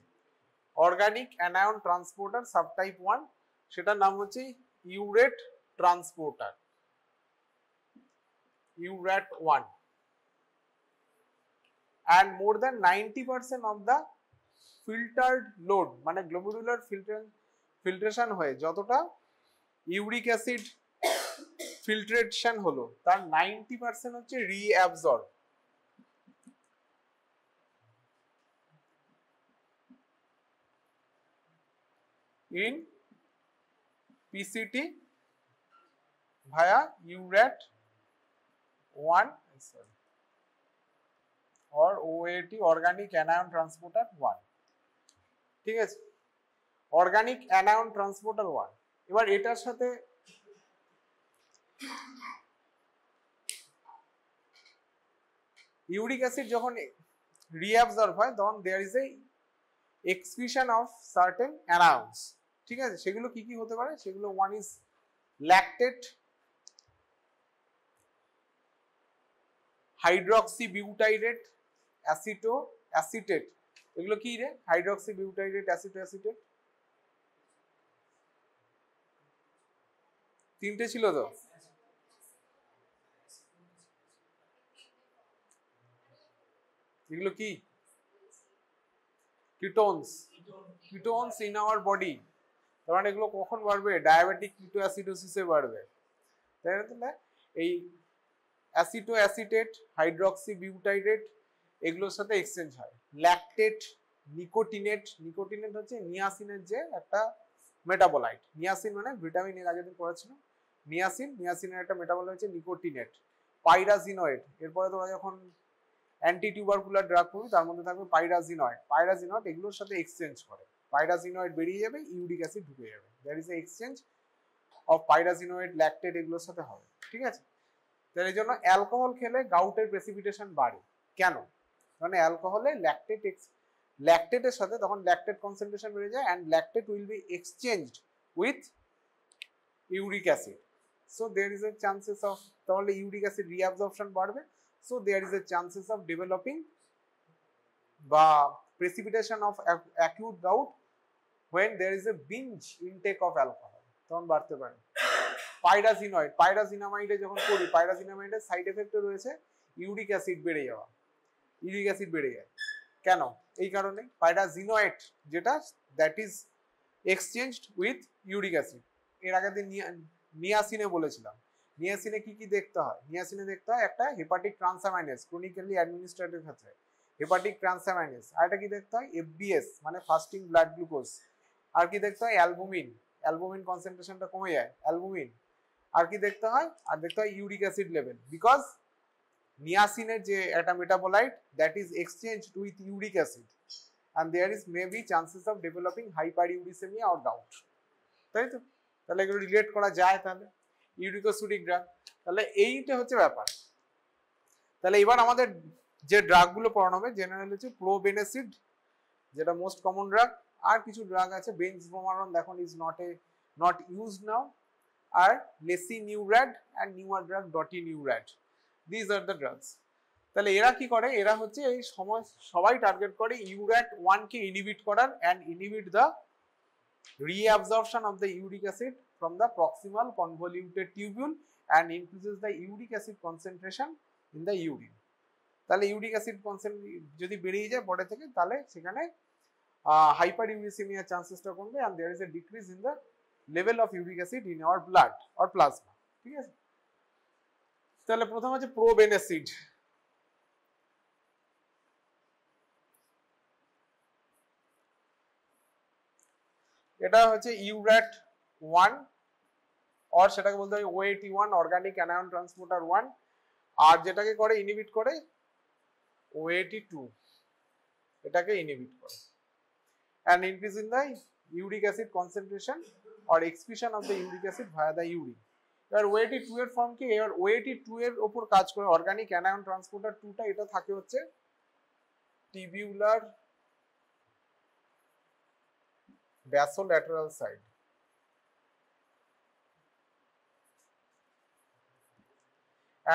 অর্গানিক অ্যানায়ন ট্রান্সপোর্টার সাবটাইপ 1, সেটার নাম হচ্ছে urate transporter, urate 1, and more than 90% of the filtered load মানে গ্লোমেরুলার ফিল্ট্রেশন হয়ে যতটা ইউরিক অ্যাসিড ফিল্ট্রেশন হলো তার 90% হচ্ছে reabsorb in PCT via URAT 1 or OAT, organic anion transporter 1, ঠিক আছে, অর্গানিক অ্যানায়ন ট্রান্সপোর্টার 1। এবার এটার সাথে ইউরিক অ্যাসিড যখন রিঅ্যাবজর্ব হয় তখন there is a excretion of certain anions, ঠিক আছে। সেগুলো কি কি হতে পারে? সেগুলো one is lactate, hydroxybutyrate, acetoacetate. এগুলো কি রে? হাইড্রক্সি বিউটাইরেট, অ্যাসিটো অ্যাসিটেট, তিনটে ছিল তো, এগুলো কি? Ketones, ketones in our body. তার মানে এগুলো কখন বাড়বে? ডায়াবেটিক কিটোঅ্যাসিডোসিসে বাড়বে, তাই না? তাহলে এই অ্যাসিটো অ্যাসিটেট, হাইড্রক্সি বিউটাইরেট এগুলোর সাথে এক্সচেঞ্জ হয়। ল্যাকটেট, নিকোটিনেট, নিকোটিনেট হচ্ছে নিয়াসিনের যে একটা মেটাবোলাইট। নিয়াসিন মানে ভিটামিন, এর আগের দিন পড়াছিল নিয়াসিন, নিয়াসিনের একটা মেটাবোলাইট হচ্ছে নিকোটিনেট। পাইরাজিনয়েড, এরপরে তোরা যখন অ্যান্টি টিউবারকুলার ড্রাগ করবি তার মধ্যে থাকবে পাইরাজিনয়েড। পাইরাজিনয়েড এগুলোর সাথে এক্সচেঞ্জ করে, পাইরাজিনয়েড বেরিয়ে যাবে, ইউরিক অ্যাসিড ঢুকে যাবে। That is a exchange of pyrazinoate lactate এগুলোর সাথে হবে, ঠিক আছে? তার এই জন্য অ্যালকোহল খেলে গাউটের প্রেসিপিটেশন বাড়ে। কেন? মানে অ্যালকোহলে ল্যাকটেটের সাথে তখন ল্যাকটেট কনসেন্ট্রেশন বেড়ে যায়, and lactate will be exchanged with uric acid. So there is a chances of, তাহলে ইউরিক অ্যাসিড রিঅ্যাবজর্পশন বাড়বে। So there is a chances of developing বা precipitation of acute gout when there is a binge intake of alcohol, তখন বাড়তে পারে। পাইরাজিনয়েড, পাইরাজিনামাইডে যখন করি, পাইরাজিনামাইডের side এফেক্টে রয়েছে uric acid বেড়ে যাওয়া, ইউরিক অ্যাসিড বেড়ে যায়। কেন? এই কারণে পাইরাজিনয়েড যেটা that is exchanged with uric acid. এর আগের দিন নিয়াসিনে বলেছিলাম, নিয়াসিনে কি কি দেখতে হয়? নিয়াসিনে দেখতে হয় একটা হেপাটিক ট্রান্সামাইনেস, ক্রনিক্যালি অ্যাডমিনিস্ট্রেটেড ক্ষেত্রে হেপাটিক ট্রান্সামাইনেস। আর এটা কি দেখতে হয়? এফবিএস মানে ফাস্টিং ব্লাড গ্লুকোজ। আর কি দেখতে হয়? অ্যালবুমিন, অ্যালবুমিন কনসেন্ট্রেশনটা কমে যায়, অ্যালবুমিন। আর কি দেখতে হয়? আর দেখতে হয় ইউরিক অ্যাসিড লেভেল, বিকজ নিয়াসিনের যে একটা metabolite that is exchanged with uric acid, and there is maybe chances of developing hyperuricemia or gout, তাই তো? তাহলে এগুলো রিলেট করা যায়। তাহলে ইউরিকোসিডিক ড্রাগ, তাহলে এইটা হচ্ছে ব্যাপার। তাহলে এবার আমাদের যে ড্রাগগুলো পড়ানো হবে জেনারেল হচ্ছে প্রোবেনেসিড, যেটা মোস্ট কমন ড্রাগ। আর কিছু ড্রাগ আছে, বেঞ্জব্রোমারন দেখুন ইজ নট ইউজড নাও, আর lesinurad and newer drug dotinurad, these are the drugs. তাহলে এরা কি করে? এরা হচ্ছে এই সবাই টার্গেট করে ইউরাট 1 কে ইনহিবিট করার, and inhibit the reabsorption of the uric acid from the proximal convoluted tubule and increases the uric acid concentration in the urine. তাহলে ইউরিক অ্যাসিড কনসেন্ট্রেশন যদি বেরিয়ে যায় বডি থেকে, তাহলে সেখানে hyperuricemia চান্সেসটা কমবে, and there is a decrease in the level of uric acid in our blood or plasma, ঠিক আছে? তাহলে প্রথম হচ্ছে প্রোবেনেসিড। এটা হচ্ছে ইউরাট 1, আর সেটাকে বলতে হয় OAT1 অর্গানিক অ্যানায়ন ট্রান্সপোর্টার 1, আর যেটাকে করে ইনহিবিট করে OAT2, এটাকে ইনহিবিট করে, and increase in the uric acid concentration or excretion of the uric acid via the urine. এবার OAT2 এর ফর্ম কি? এবার OAT2 এর উপর কাজ করে অর্গানিক অ্যানায়ন ট্রান্সপোর্টার 2টা, এটা থাকে হচ্ছে tubular basolateral side,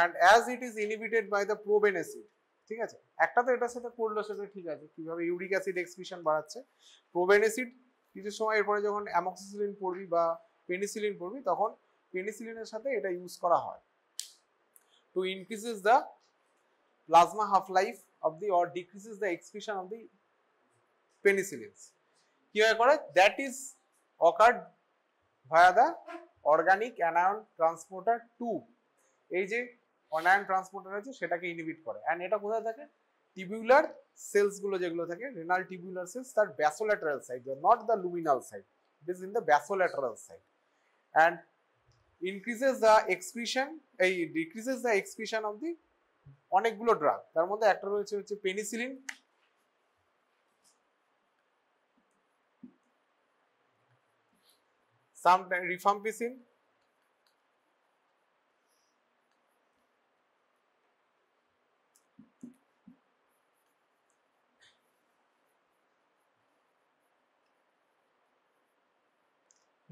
and as it is inhibited by the probenecid, ঠিক আছে? একটা তো এটার সাথে করলো, সেটা ঠিক আছে, কিভাবে ইউরিক অ্যাসিড এক্সক্রিশন বাড়াচ্ছে। প্রোবেনেসিড কিছু সময় এরপরে যখন অ্যামক্সিসিলিন পড়বি বা পেনিসিলিন পড়বি, তখন পেনিসিলিনের সাথে এটা ইউজ করা হয় to increases the plasma half life of the or decreases the excretion of the penicillins. কিভাবে করে? That is occurred via the organic anion transporter 2। এই যে অ্যানায়ন ট্রান্সপোর্টার আছে সেটাকে ইনহিবিট করে, অ্যান্ড এটা কোথায় থাকে? টিবিউলার সেলস গুলো যেগুলো থাকে, রেনাল টিবিউলার সেলস, তার basolateral side, not the luminal side, it is in the basolateral side, and increases the excretion, এই decreases the excretion of the অনেকগুলো ড্রাগ। তার মধ্যে একটা রয়েছে হচ্ছে penicillin, sometimes rifampicin,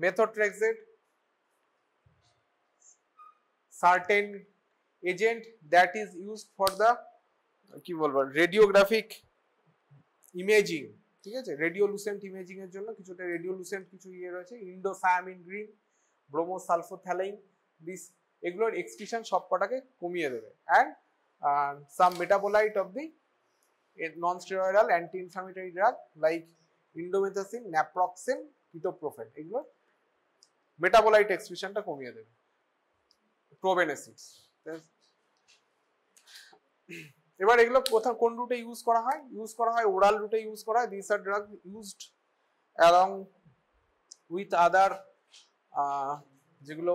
methotrexate, certain agent that is used for the কি বলবো radiographic imaging, ঠিক আছে? রেডিওলুসেন্ট ইমেজিং এর জন্য কিছুটা রেডিওলুসেন্ট কিছু ইয়ে রয়েছে, ইন্ডোসায়ামিন গ্রিন, ব্রোমোসালফোথ্যালাইন, দিস এগুলোর এক্সক্রিশন সবকটাকে কমিয়ে দেবে। And some metabolite of the non-steroidal anti-inflammatory drug like indomethacin, naproxen, ketoprofen, এগুলো মেটাবোলাইট এক্সক্রিশনটা কমিয়ে দেবে। প্রোবেনেসিডস, এবার এগুলো কোন রুটে ইউজ করা হয়? ইউজ করা হয় ওরাল রুটে ইউজ করা হয়। This are drug used along with other যেগুলো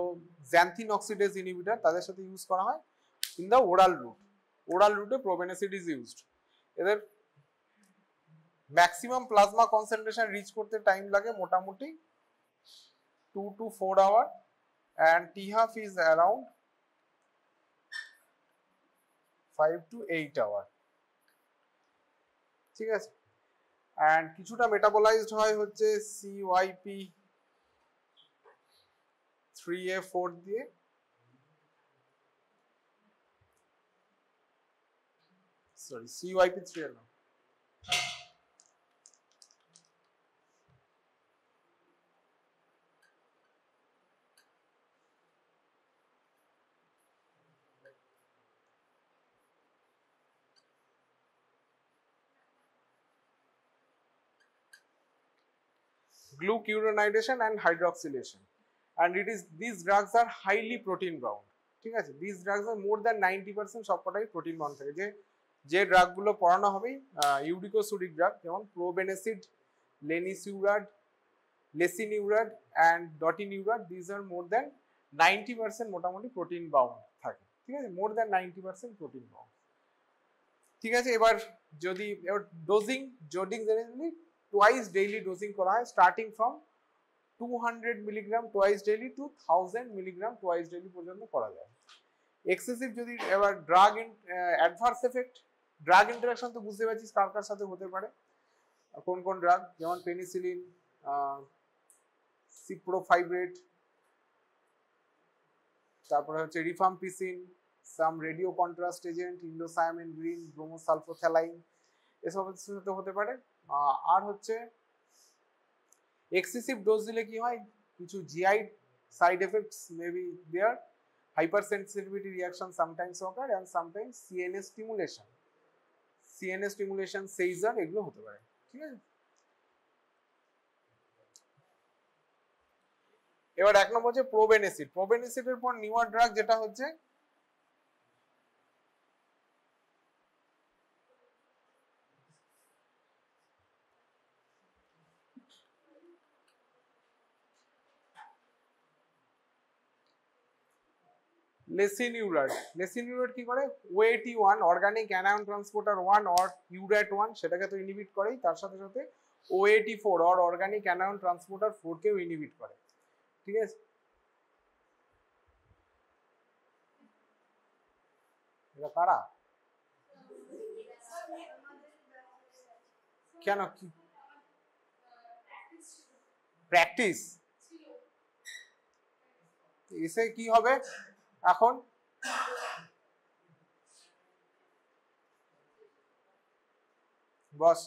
xanthine oxidase ইনহিবিটর তাদের সাথে ইউজ করা হয় in the oral route. Oral রুটে প্রোবেনেসিড ইজ ইউজড। এদের ম্যাক্সিমাম প্লাজমা কনসেন্ট্রেশন রিচ করতে টাইম লাগে মোটামুটি 2 to 4 hours and T-half is around 5 to 8 hours, ঠিক আছে। and কিছুটা মেটাবোলাইজড হয় হচ্ছে CYP3A4 দিয়ে, সরি CYP3A না, glucuronidation and hydroxylation, and it is these drugs are highly protein bound, ঠিক আছে। these drugs are more than 90% সবকটাই প্রোটিন বাউন্ড থাকে। যে ড্রাগ গুলো পড়ানো হবে ইউরিকোসুরিক ড্রাগ, যেমন probenecid, lenisurad, lesinurad and dotinurad, this are more than 90% মোটামুটি প্রোটিন বাউন্ড থাকে, ঠিক আছে। মোর দ্যান 90% প্রোটিন বাউন্ড, ঠিক আছে। এবার যদি dosing generally twice daily dosing করা হয়, starting from 200 milligram twice daily to 1000 milligram twice daily পর্যন্ত করা যায়। এক্সেসিভ যদি এবার drug adverse effect, drug interaction তো বুঝতে পারছিস কার কার সাথে হতে পারে, কোন কোন ড্রাগ, যেমন পেনিসিলিন, সিপ্রোফাইব্রেট, তারপরে হচ্ছে রিফাম্পিসিন, সাম রেডিও কন্ট্রাস্ট এজেন্ট, ইন্ডোসায়ামিন গ্রিন, ব্রোমোসালফোথ্যালাইন, এসব সাথে হতে পারে। আর হচ্ছে এক্সেসিভ ডোজ দিলে কি হয়, কিছু GI side effects may be there, hypersensitivity reaction sometimes occur and sometimes CNS stimulation seizure এগুলো হতে পারে, ঠিক আছে। এবার এক নম্বর হচ্ছে প্রোবেনেসিডের পর নিউয়ার ড্রাগ যেটা হচ্ছে লেসিনিউরাড। লেসিনিউরাড কি করে, OAT1 organic anion transporter 1 or URAT1 সেটাকে তো ইনহিবিট করেই, তার সাথে সাথে OAT4 or organic anion transporter 4 কেও ইনহিবিট করে, ঠিক আছে। এটা কারা, কেন, কি প্র্যাকটিস, এসে কি হবে এখন, বস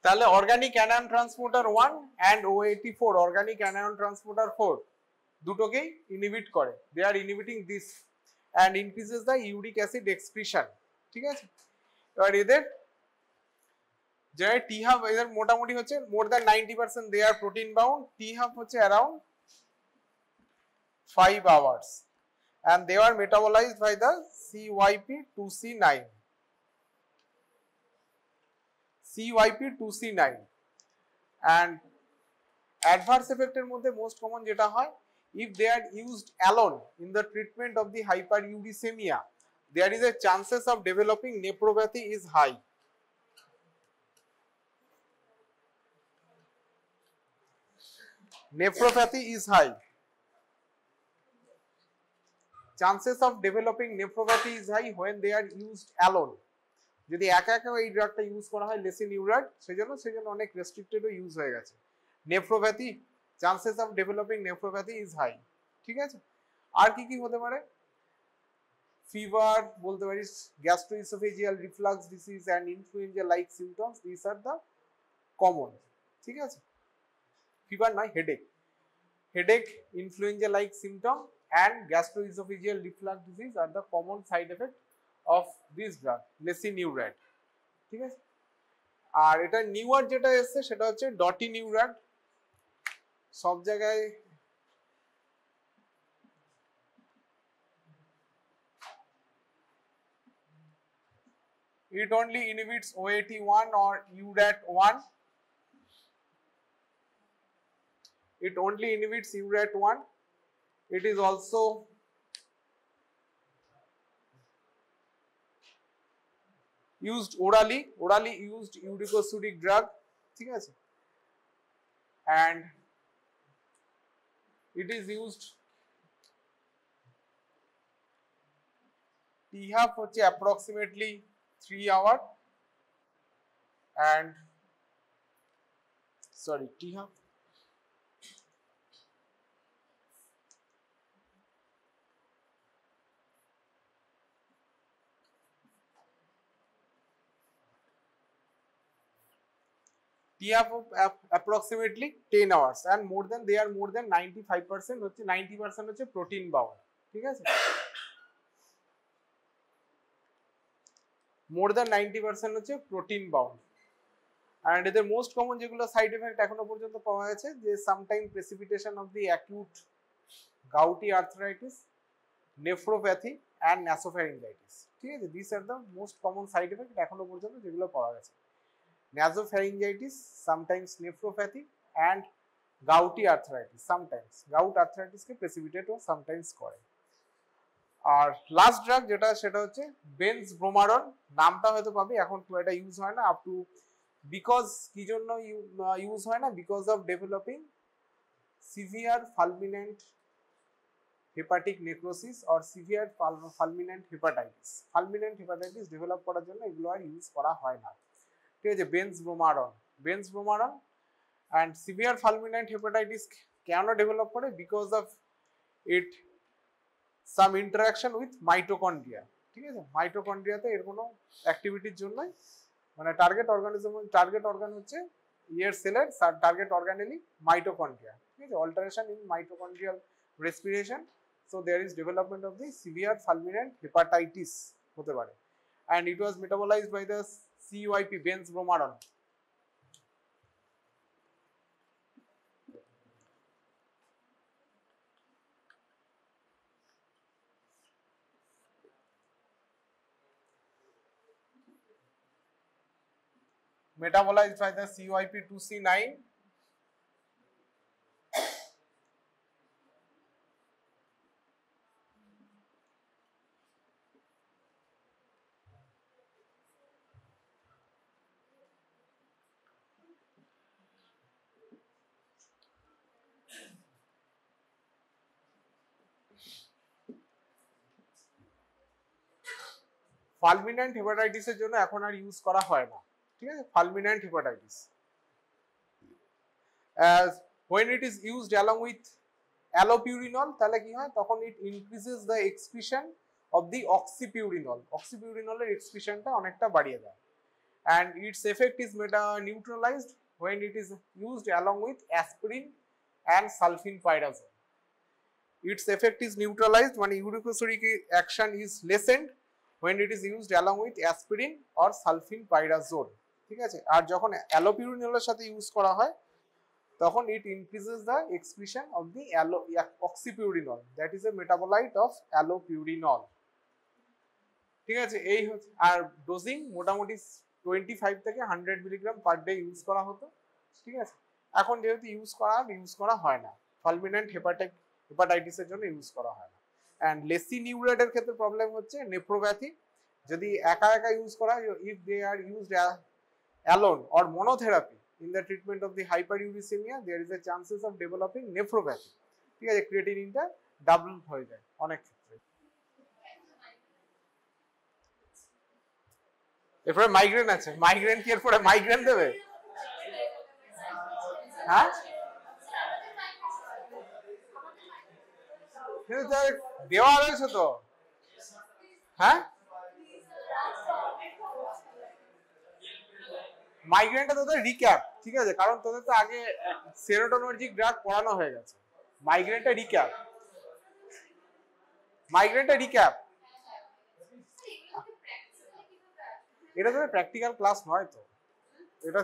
তাহলে organic anion transporter 1 and OAT4 organic anion transporter 4 দুটোকেই ইনহিবিট করে, they are inhibiting this and increases the uric acid excretion, ঠিক আছে। এবার এদের যে T-half এদের মোটামুটি হচ্ছে মোর দ্যান 90% দে আর প্রোটিন বাউন্ড, T-half হচ্ছে around 5 hours and they are metabolized by the CYP2C9 and adverse effect এর মধ্যে মোস্ট কমন যেটা হয়, if they are used alone in the treatment of the hyperuricemia there is a chances of developing nephropathy is high, nephropathy is high, chances of developing nephropathy is high when they are used alone, যদি একা একা এই ড্রাগটা use করা হয় লেসিনিউরাইড সেজন্য অনেক রেস্ট্রিক্টেডও use হয়ে গেছে। Nephropathy, chances of developing nephropathy is high. ঠিক আছে, আর কি কি হতে পারে? ফিভার বলতে পারিস, gastroesophageal reflux ডিসিজ and influenza like symptoms, this are the common. ঠিক আছে, ফিভার নয়, headache, influenza like symptom and gastroesophageal reflux disease are the common side effect of this drug lesinurad। ঠিক আছে, আর এটা নিউয়ার যেটা এসেছে সেটা হচ্ছে ডটিনিউরাড। সব জায়গায় it only inhibits OAT1 or URAT1, it only inhibits URAT1, it is also used orally used uricosuric drug। ঠিক আছে, and it is used THAP হচ্ছে approximately 3 hour and sorry THAP approximately 10 hours and more than 95% হচ্ছে 90% হচ্ছে প্রোটিন bound. ঠিক আছে, more than 90% হচ্ছে প্রোটিন বাউন্ড। and এদের মোস্ট কমন যেগুলো সাইড এফেক্ট এখনো পর্যন্ত পাওয়া গেছে যে sometime precipitation of the acute gouty arthritis, nephropathy and nasopharyngitis. ঠিক আছে, this are the most common side effect এখনো পর্যন্ত যেগুলো পাওয়া গেছে। nasopharyngitis, sometimes nephropathy and gouty arthritis, sometimes gout arthritis K precipitate O sometimes করে। আর লাস্ট ড্রাগ যেটা সেটা হচ্ছে বেনজব্রোমারন। নামটা হয়তো পাবি, এখন খুব একটা ইউজ হয় না আপ টু, বিকজ কি জন্য ইউজ হয় না, because of developing severe fulminant hepatic necrosis or severe fulminant hepatitis. Fulminant hepatitis develop করার জন্য এগুলো আর ইউজ করা হয় না। ঠিক আছে, বেনজব্রোমারন অ্যান্ড সিভিয়ার ফালমিনেন্ট হেপাটাইটিস কেন ডেভেলপ করে? Because of it some interaction with mitochondria. ঠিক আছে, মাইটোকন্ড্রিয়াতে এর কোনো অ্যাক্টিভিটির জন্যই, মানে টার্গেট অর্গান হচ্ছে ইয়ের সেলের টার্গেট অর্গানেলি মাইটোকন্ড্রিয়া। ঠিক আছে, alteration in mitochondrial respiration, so there is development of the severe fulminant hepatitis হতে পারে। And it was metabolized by the CYP, benzbromarone. Metabolized by the CYP2C9 fulminant হেপাটাইটিসের জন্য এখন আর ইউজ করা হয় না। ঠিক আছে, fulminant hepatitis as when it is used along with allopurinol, তাহলে কি হয়, তখন it increases the excretion of the oxypurinol, oxypurinol-এর এক্সক্রিশনটা অনেকটা বাড়িয়ে দেয়। and its effect is neutralized when it is used along with aspirin and sulfenpyrazole. Its effect is neutralized, মানে uricosuric action is lessened when it is used along with aspirin or sulfenpyrazole। ঠিক আছে, আর যখন অ্যালোপিউরিনলের সাথে use করা হয় তখন it increases the excretion of the oxypurinol, that is a metabolite of allopurinol। ঠিক আছে, এই হচ্ছে, আর ডোজিং মোটামুটি 25 থেকে 100 মিলিগ্রাম পার ডে ইউজ করা হতো। ঠিক আছে, এখন যেহেতু ইউজ করা হয় না, ফালমিনেন্ট হেপাটাইটিসের জন্য ইউজ করা হয় না। অ্যান্ড লেসিনিউরেটের ক্ষেত্রে প্রবলেম হচ্ছে নেফ্রোপ্যাথি। যদি একা ইউজ করা হয়, if they are used alone or monotherapy in the treatment of the hyperuricemia, there is a chances of developing nephropathy। ঠিক আছে, ক্রিয়েটিনিনটা ডাবল হয়ে যায় অনেক ক্ষেত্রে। এরপরে মাইগ্রেন আছে, মাইগ্রেন কি এরপরে মাইগ্রেন দেবে? হ্যাঁ দেওয়া রয়েছে তো। হ্যাঁ মাইগ্রেনটা তোদের রিক্যাপ, ঠিক আছে, কারণ তোদের তো আগে সেরোটোনার্জিক ড্রাগ পড়ানো হয়ে গেছে। মাইগ্রেনটা রিক্যাপ, মাইগ্রেনটা রিক্যাপ। এটা তোদের প্র্যাকটিক্যাল ক্লাস নয় তো, এটা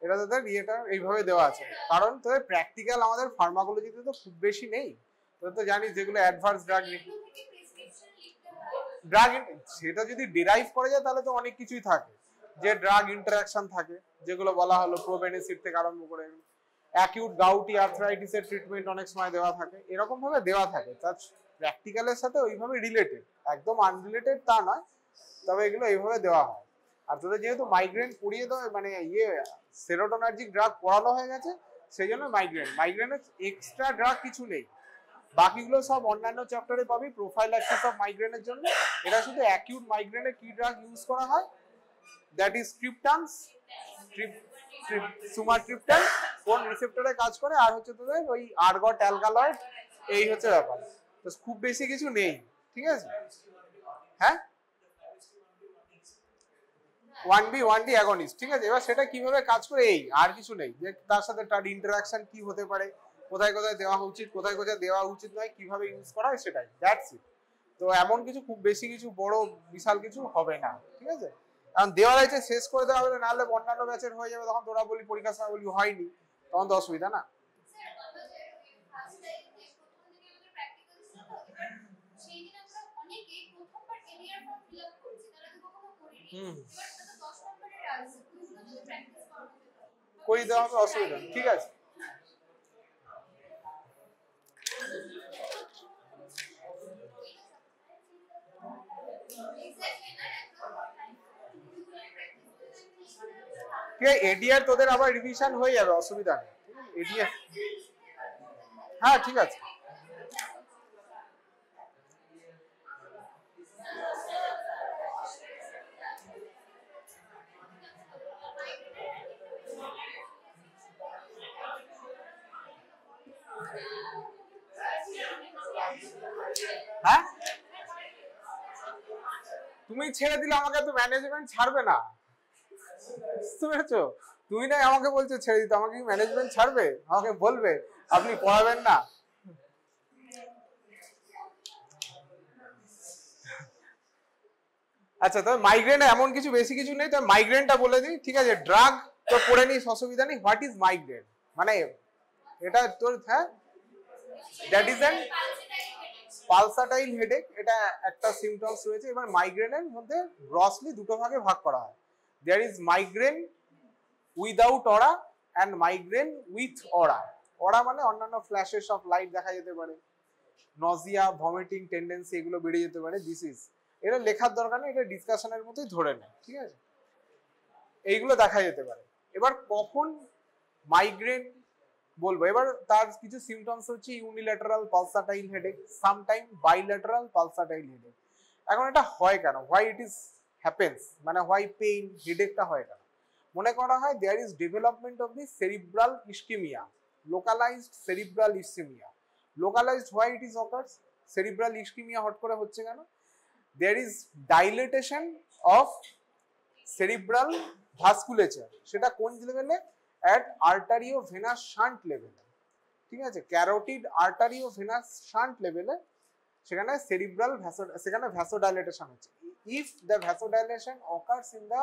এটা তোদের ইয়েটা এইভাবে দেওয়া আছে, কারণ তোদের প্র্যাকটিক্যাল আমাদের ফার্মাকোলজিতে তো খুব বেশি নেই। তোদের তো জানিস যেগুলো অ্যাডভান্স ড্রাগ ড্রাগ সেটা যদি ডিরাইভ করা যায় তাহলে তো অনেক কিছুই থাকে, যে ড্রাগ ইন্টারঅ্যাকশন থাকে যেগুলো বলা হলো প্রোবেনিসিড থেকে আরম্ভ করে অ্যাকিউট গাউটি আর্থ্রাইটিসের ট্রিটমেন্ট অনেক সময় দেওয়া থাকে, এরকম ভাবে দেওয়া থাকে। তার প্র্যাকটিক্যালের সাথে ওইভাবে রিলেটেড, একদম আনরিলেটেড তা নয়, তবে এগুলো এইভাবে দেওয়া হয়। আর তোদের যেহেতু মাইগ্রেন পড়িয়ে দেওয়া মানে সেরোটোনার্জিক ড্রাগ পড়ানো হয়ে গেছে, সেই জন্য মাইগ্রেনের এক্সট্রা ড্রাগ কিছু নেই, বাকিগুলো সব অন্যান্য চ্যাপ্টারে পাবি প্রোফাইল্যাক্সিস অফ মাইগ্রেনের জন্য। এটা শুধু অ্যাকিউট মাইগ্রেনে কি ড্রাগ ইউজ করা হয়, দ্যাট ইজ ট্রিপটানস, সুমাট্রিপটান কোন রিসেপ্টরে কাজ করে, আর হচ্ছে তোদের ওই আর্গট অ্যালকালয়েড, এই হচ্ছে ব্যাপার। তো খুব বেশি কিছু নেই, ঠিক আছে। হ্যাঁ 1B অ্যাগনিস্ট, ঠিক আছে। এবার সেটা কিভাবে কাজ করে এই আর কিছু নেই, যে তার সাথে তার ইন্টারঅ্যাকশন কি হতে পারে, কোথায় কোথায় দেওয়া উচিত কোথায় কোথায় দেওয়া উচিত নয়, কিভাবে ইউজ করা হয়, সেটাই, দ্যাটস ইট। তো এমন কিছু খুব বেশি কিছু বড় বিশাল কিছু হবে না, ঠিক আছে। কারণ দেওয়া রয়েছে শেষ করে দেওয়া হবে, নাহলে অন্যান্য ব্যাচের হয়ে যাবে, তখন তোরা বলি পরীক্ষার সময় বলি হয়নি, তখন তো অসুবিধা না। করে দেওয়া হবে, অসুবিধা, ঠিক আছে। এডিআর তোদের আবার রিভিশন হয়ে যাবে, অসুবিধা নেই, এডিআর। হ্যাঁ ঠিক আছে। হ্যাঁ তুমি ছেড়ে দিলে আমাকে তো ম্যানেজমেন্ট ছাড়বে না, বুঝতে পেরেছো? তুমি না আমাকে বলছো ছেড়ে দিতে, আমাকে কি ম্যানেজমেন্ট ছাড়বে? আমাকে বলবে আপনি পড়াবেন না? আচ্ছা, তবে মাইগ্রেনে এমন কিছু বেশি কিছু নেই, তবে মাইগ্রেনটা বলে দিই, ঠিক আছে। ড্রাগ তো পড়ে নিস, অসুবিধা নেই। হোয়াট ইজ মাইগ্রেন মানে এটা তোর, হ্যাঁ দ্যাট ইজ অ্যান পালসাটাইল হেডেক, এটা একটা সিমটমস রয়েছে। এবার মাইগ্রেনের মধ্যে গ্রসলি দুটো ভাগে ভাগ করা হয়। There is migraine without aura and migraine with aura. Aura মানে অন্যান্য ফ্ল্যাশেস অফ লাইট দেখা যেতে পারে, নজিয়া, ভমিটিং টেন্ডেন্সি এগুলো বেড়ে যেতে পারে। দিস ইজ, এটা লেখার দরকার নেই, এটা ডিসকাশনের মতোই ধরে নেয়, ঠিক আছে। এইগুলো দেখা যেতে পারে। এবার কখন মাইগ্রেন বলবো, এবার তার কিছু সিমটমস হচ্ছে unilateral pulsatile headache, sometime bilateral pulsatile headache. এখন এটা হয় কেন, হোয়াই ইট ইজ হ্যাপেন্স, মানে হোয়াই পেইন হেডেকটা হয় কেন? মনে করা হয় there is development of the cerebral ischaemia, localized cerebral ischaemia. Localized why it is occurs, cerebral ischaemia হট করে হচ্ছে কেন? There is dilatation of cerebral vasculature, সেটা কোন লেভেলে? at arteriovenous shunt level, ঠিক আছে। ক্যারোটিড আর্টারিওভেনাস শান্ট লেভেলে সেখানে সেরিব্রাল সেখানে ভ্যাসোডাইলেটেশন হচ্ছে। If the vasodilation occurs in the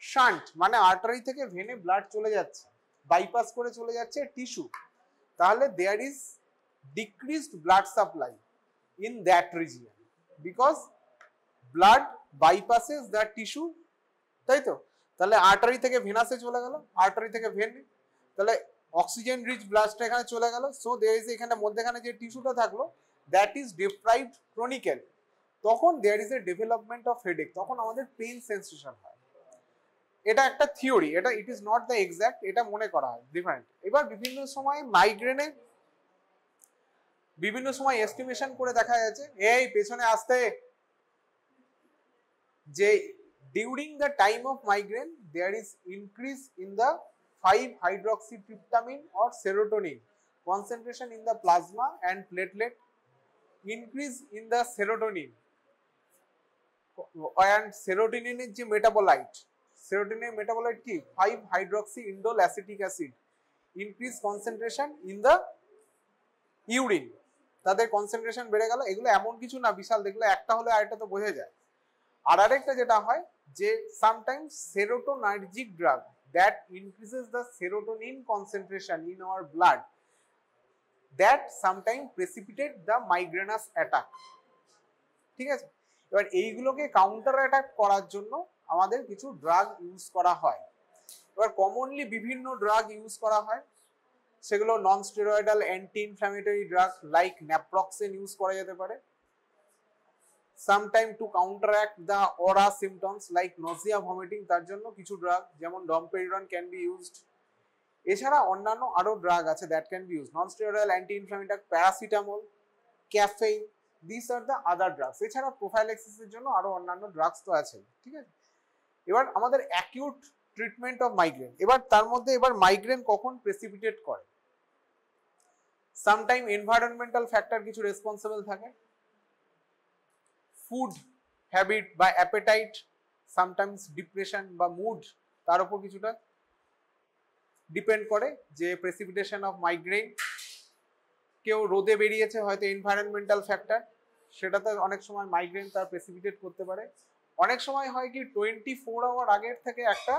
shunt, মানে আর্টারি থেকে ভেনে ব্লাড চলে যাচ্ছে, বাইপাস করে চলে যাচ্ছে টিস্যু, তাহলে there is decreased blood supply in that region, because blood bypasses the tissue, তাই তো। তাহলে আর্টারি থেকে ভেনাসে চলে গেল, আর্টারি থেকে ভেনে, তাহলে অক্সিজেন রিচ ব্লাডটা এখানে চলে গেল। সো দেয়ার ইজ, এখানে মধ্যখানে যে টিস্যুটা থাকলো দ্যাট ইজ ডিপ্রাইভড ক্রনিক্যালি, তখন there is a development of headache, তখন আমাদের পেইন সেন্সেশন হয়। এটা একটা থিওরি, এটা it is not the exact, এটা মনে করা হয় ডিফারেন্ট। এবার বিভিন্ন সময় মাইগ্রেনে বিভিন্ন সময় এস্টিমেশন করে দেখা যাচ্ছে, এই পেছনে আসতে যে during the time of migraine there is increase in the 5-hydroxytryptamine or serotonin concentration in the plasma and platelet, increase in the serotonin and serotonin এর যে মেটাবোলাইট, সেরোটোনিনের মেটাবোলাইট কি 5-hydroxyindole acetic acid, increase concentration in the urine, তাদের concentration বেড়ে গেল। এগুলো এমন কিছু না বিশাল, দেখলে একটা হলে আরেকটা তো বোঝা যায়। আর আরেকটা যেটা হয় যে sometimes serotonergic drug that increases the serotonin concentration in our blood that sometime precipitate the migrainous attack. ঠিক আছে, এবার এইগুলোকে কাউন্টার অ্যাটাক করার জন্য আমাদের কিছু ড্রাগ ইউজ করা হয়। এবার কমনলি বিভিন্ন ড্রাগ ইউজ করা হয়, সেগুলো non steroidal anti inflammatory drug like naproxen use করা যেতে পারে। Sometime to counteract the aura symptoms like nausea vomiting, তার জন্য কিছু ড্রাগ যেমন ডমপেরিডন ক্যান বি ইউজড। এছাড়া অন্যান্য আরো ড্রাগ আছে that can B use, non steroidal anti inflammatory, paracetamol, caffeine, this are the other drugs. এছাড়া প্রোফাইল্যাক্সিসের জন্য আরো অন্যান্য ড্রাগস তো আছে। ঠিক আছে, এবার আমাদের অ্যাকিউট ট্রিটমেন্ট অফ মাইগ্রেন, এবার তার মধ্যে এবার মাইগ্রেন কখন প্রেসিপিটেট করে। সামটাইম এনভায়রনমেন্টাল ফ্যাক্টর কিছু রেসপন্সিবল থাকে, ফুড হ্যাবিট বা অ্যাপেটাইট, সামটাইমস ডিপ্রেশন বা মুড, তার উপর কিছুটা ডিপেন্ড করে যে প্রেসিপিটেশন অফ মাইগ্রেন। কেউ রোদে বেরিয়েছে, হয়তো এনভায়রনমেন্টাল ফ্যাক্টর, সেটাতে অনেক সময় মাইগ্রেন তার প্রেসিপিটেট করতে পারে। অনেক সময় হয় কি 24 আওয়ার আগের থেকে একটা